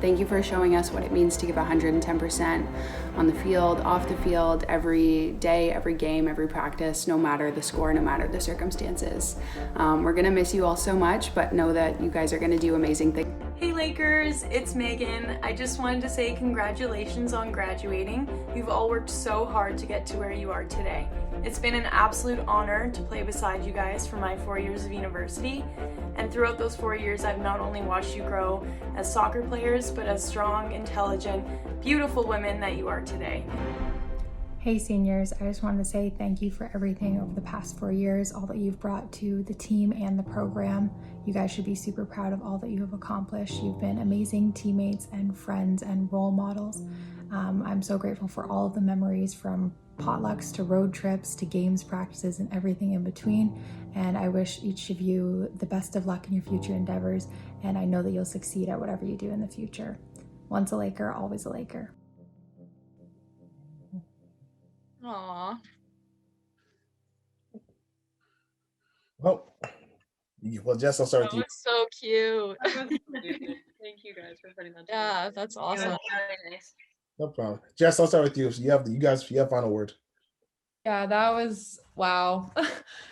Thank you for showing us what it means to give 110% on the field, off the field, every day, every game, every practice, no matter the score, no matter the circumstances. We're gonna miss you all so much, but know that you guys are gonna do amazing things. Hey Lakers, it's Megan. I just wanted to say congratulations on graduating. You've all worked so hard to get to where you are today. It's been an absolute honor to play beside you guys for my 4 years of university. And throughout those 4 years, I've not only watched you grow as soccer players, but as strong, intelligent, beautiful women that you are today. Hey seniors, I just wanted to say thank you for everything over the past 4 years, all that you've brought to the team and the program. You guys should be super proud of all that you have accomplished. You've been amazing teammates and friends and role models. I'm so grateful for all of the memories, from potlucks to road trips to games practices and everything in between. And I wish each of you the best of luck in your future endeavors, and I know that you'll succeed at whatever you do in the future. Once a Laker, always a Laker. Aww. Well, Jess, I'll start with That you. was so cute. Thank you guys for putting that together. Yeah, that's awesome. Really nice. No problem. Jess, I'll start with you. So you have final word. Yeah, that was wow.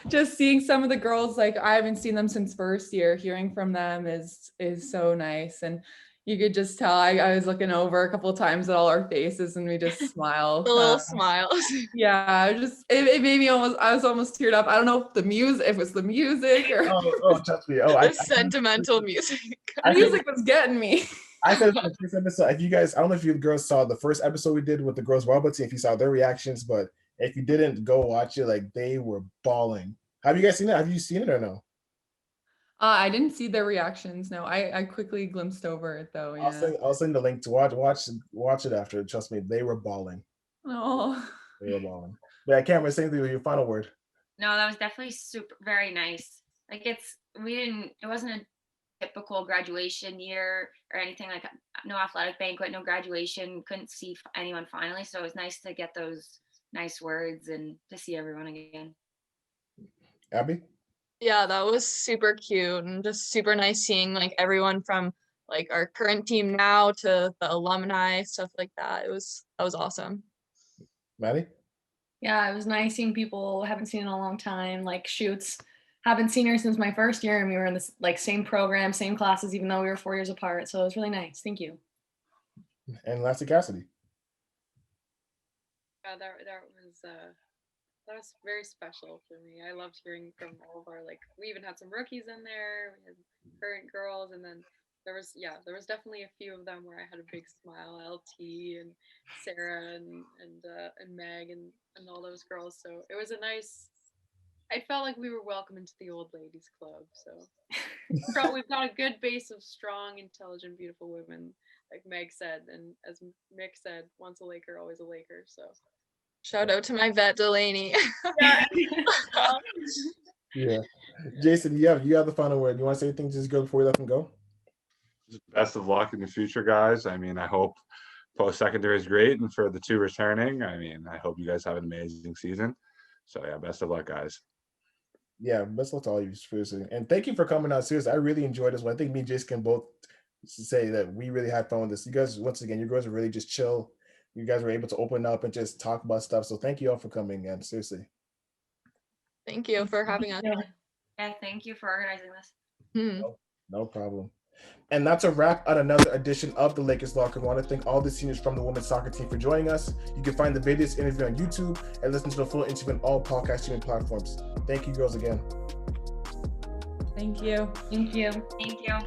Just seeing some of the girls, like I haven't seen them since first year. Hearing from them is so nice, and you could just tell. I was looking over a couple of times at all our faces, and we just smile. The little smiles. Yeah, it made me almost. I was almost teared up. I don't know if it was the music or Trust me. The sentimental music. The music was getting me. I said the first episode. If you guys, I don't know if you girls saw the first episode we did with the girls' bubble team. If you saw their reactions, but if you didn't, go watch it. Like they were bawling. Have you guys seen it? Have you seen it or no? I didn't see their reactions. No, I quickly glimpsed over it though. Yeah. I'll send the link to watch it after. Trust me, they were bawling. Oh. They were bawling. But I can't say anything with your final word. No, that was definitely very nice. Like it wasn't a typical graduation year or anything, like no athletic banquet, no graduation, couldn't see anyone finally. So it was nice to get those nice words and to see everyone again. Abby? Yeah, that was super cute and just super nice seeing like everyone from like our current team now to the alumni, stuff like that. That was awesome. Maddie? Yeah, it was nice seeing people haven't seen in a long time, like Shoots. Haven't seen her since my first year, and we were in this like same program, same classes, even though we were 4 years apart. So it was really nice. Thank you. And lastly, Cassidy. Yeah, that was very special for me. I loved hearing from all of our we even had some rookies in there. We had current girls, and then there was definitely a few of them where I had a big smile. LT and Sarah and Meg and all those girls. So it was I felt like we were welcome into the old ladies club. So we've got a good base of strong, intelligent, beautiful women, like Meg said, and as Mick said, once a Laker, always a Laker. So shout out to my vet Delaney. Yeah, Jason, you have the final word. You want to say anything just go before we let them go? Best of luck in the future, guys. I mean, I hope post-secondary is great, and for the two returning, I mean, I hope you guys have an amazing season. So yeah, best of luck, guys. Yeah, best of luck to all of you, seriously. And thank you for coming out. Seriously, I really enjoyed this one. I think me and Jason can both say that we really had fun with this. You guys, once again, you guys are really just chill. You guys were able to open up and just talk about stuff. So thank you all for coming in, seriously. Thank you for having us. Yeah, thank you for organizing this. No problem. And that's a wrap on another edition of the Lakers Locker. I want to thank all the seniors from the women's soccer team for joining us. You can find the videos interview on YouTube and listen to the full interview on all podcast streaming platforms. Thank you, girls, again. Thank you. Thank you. Thank you.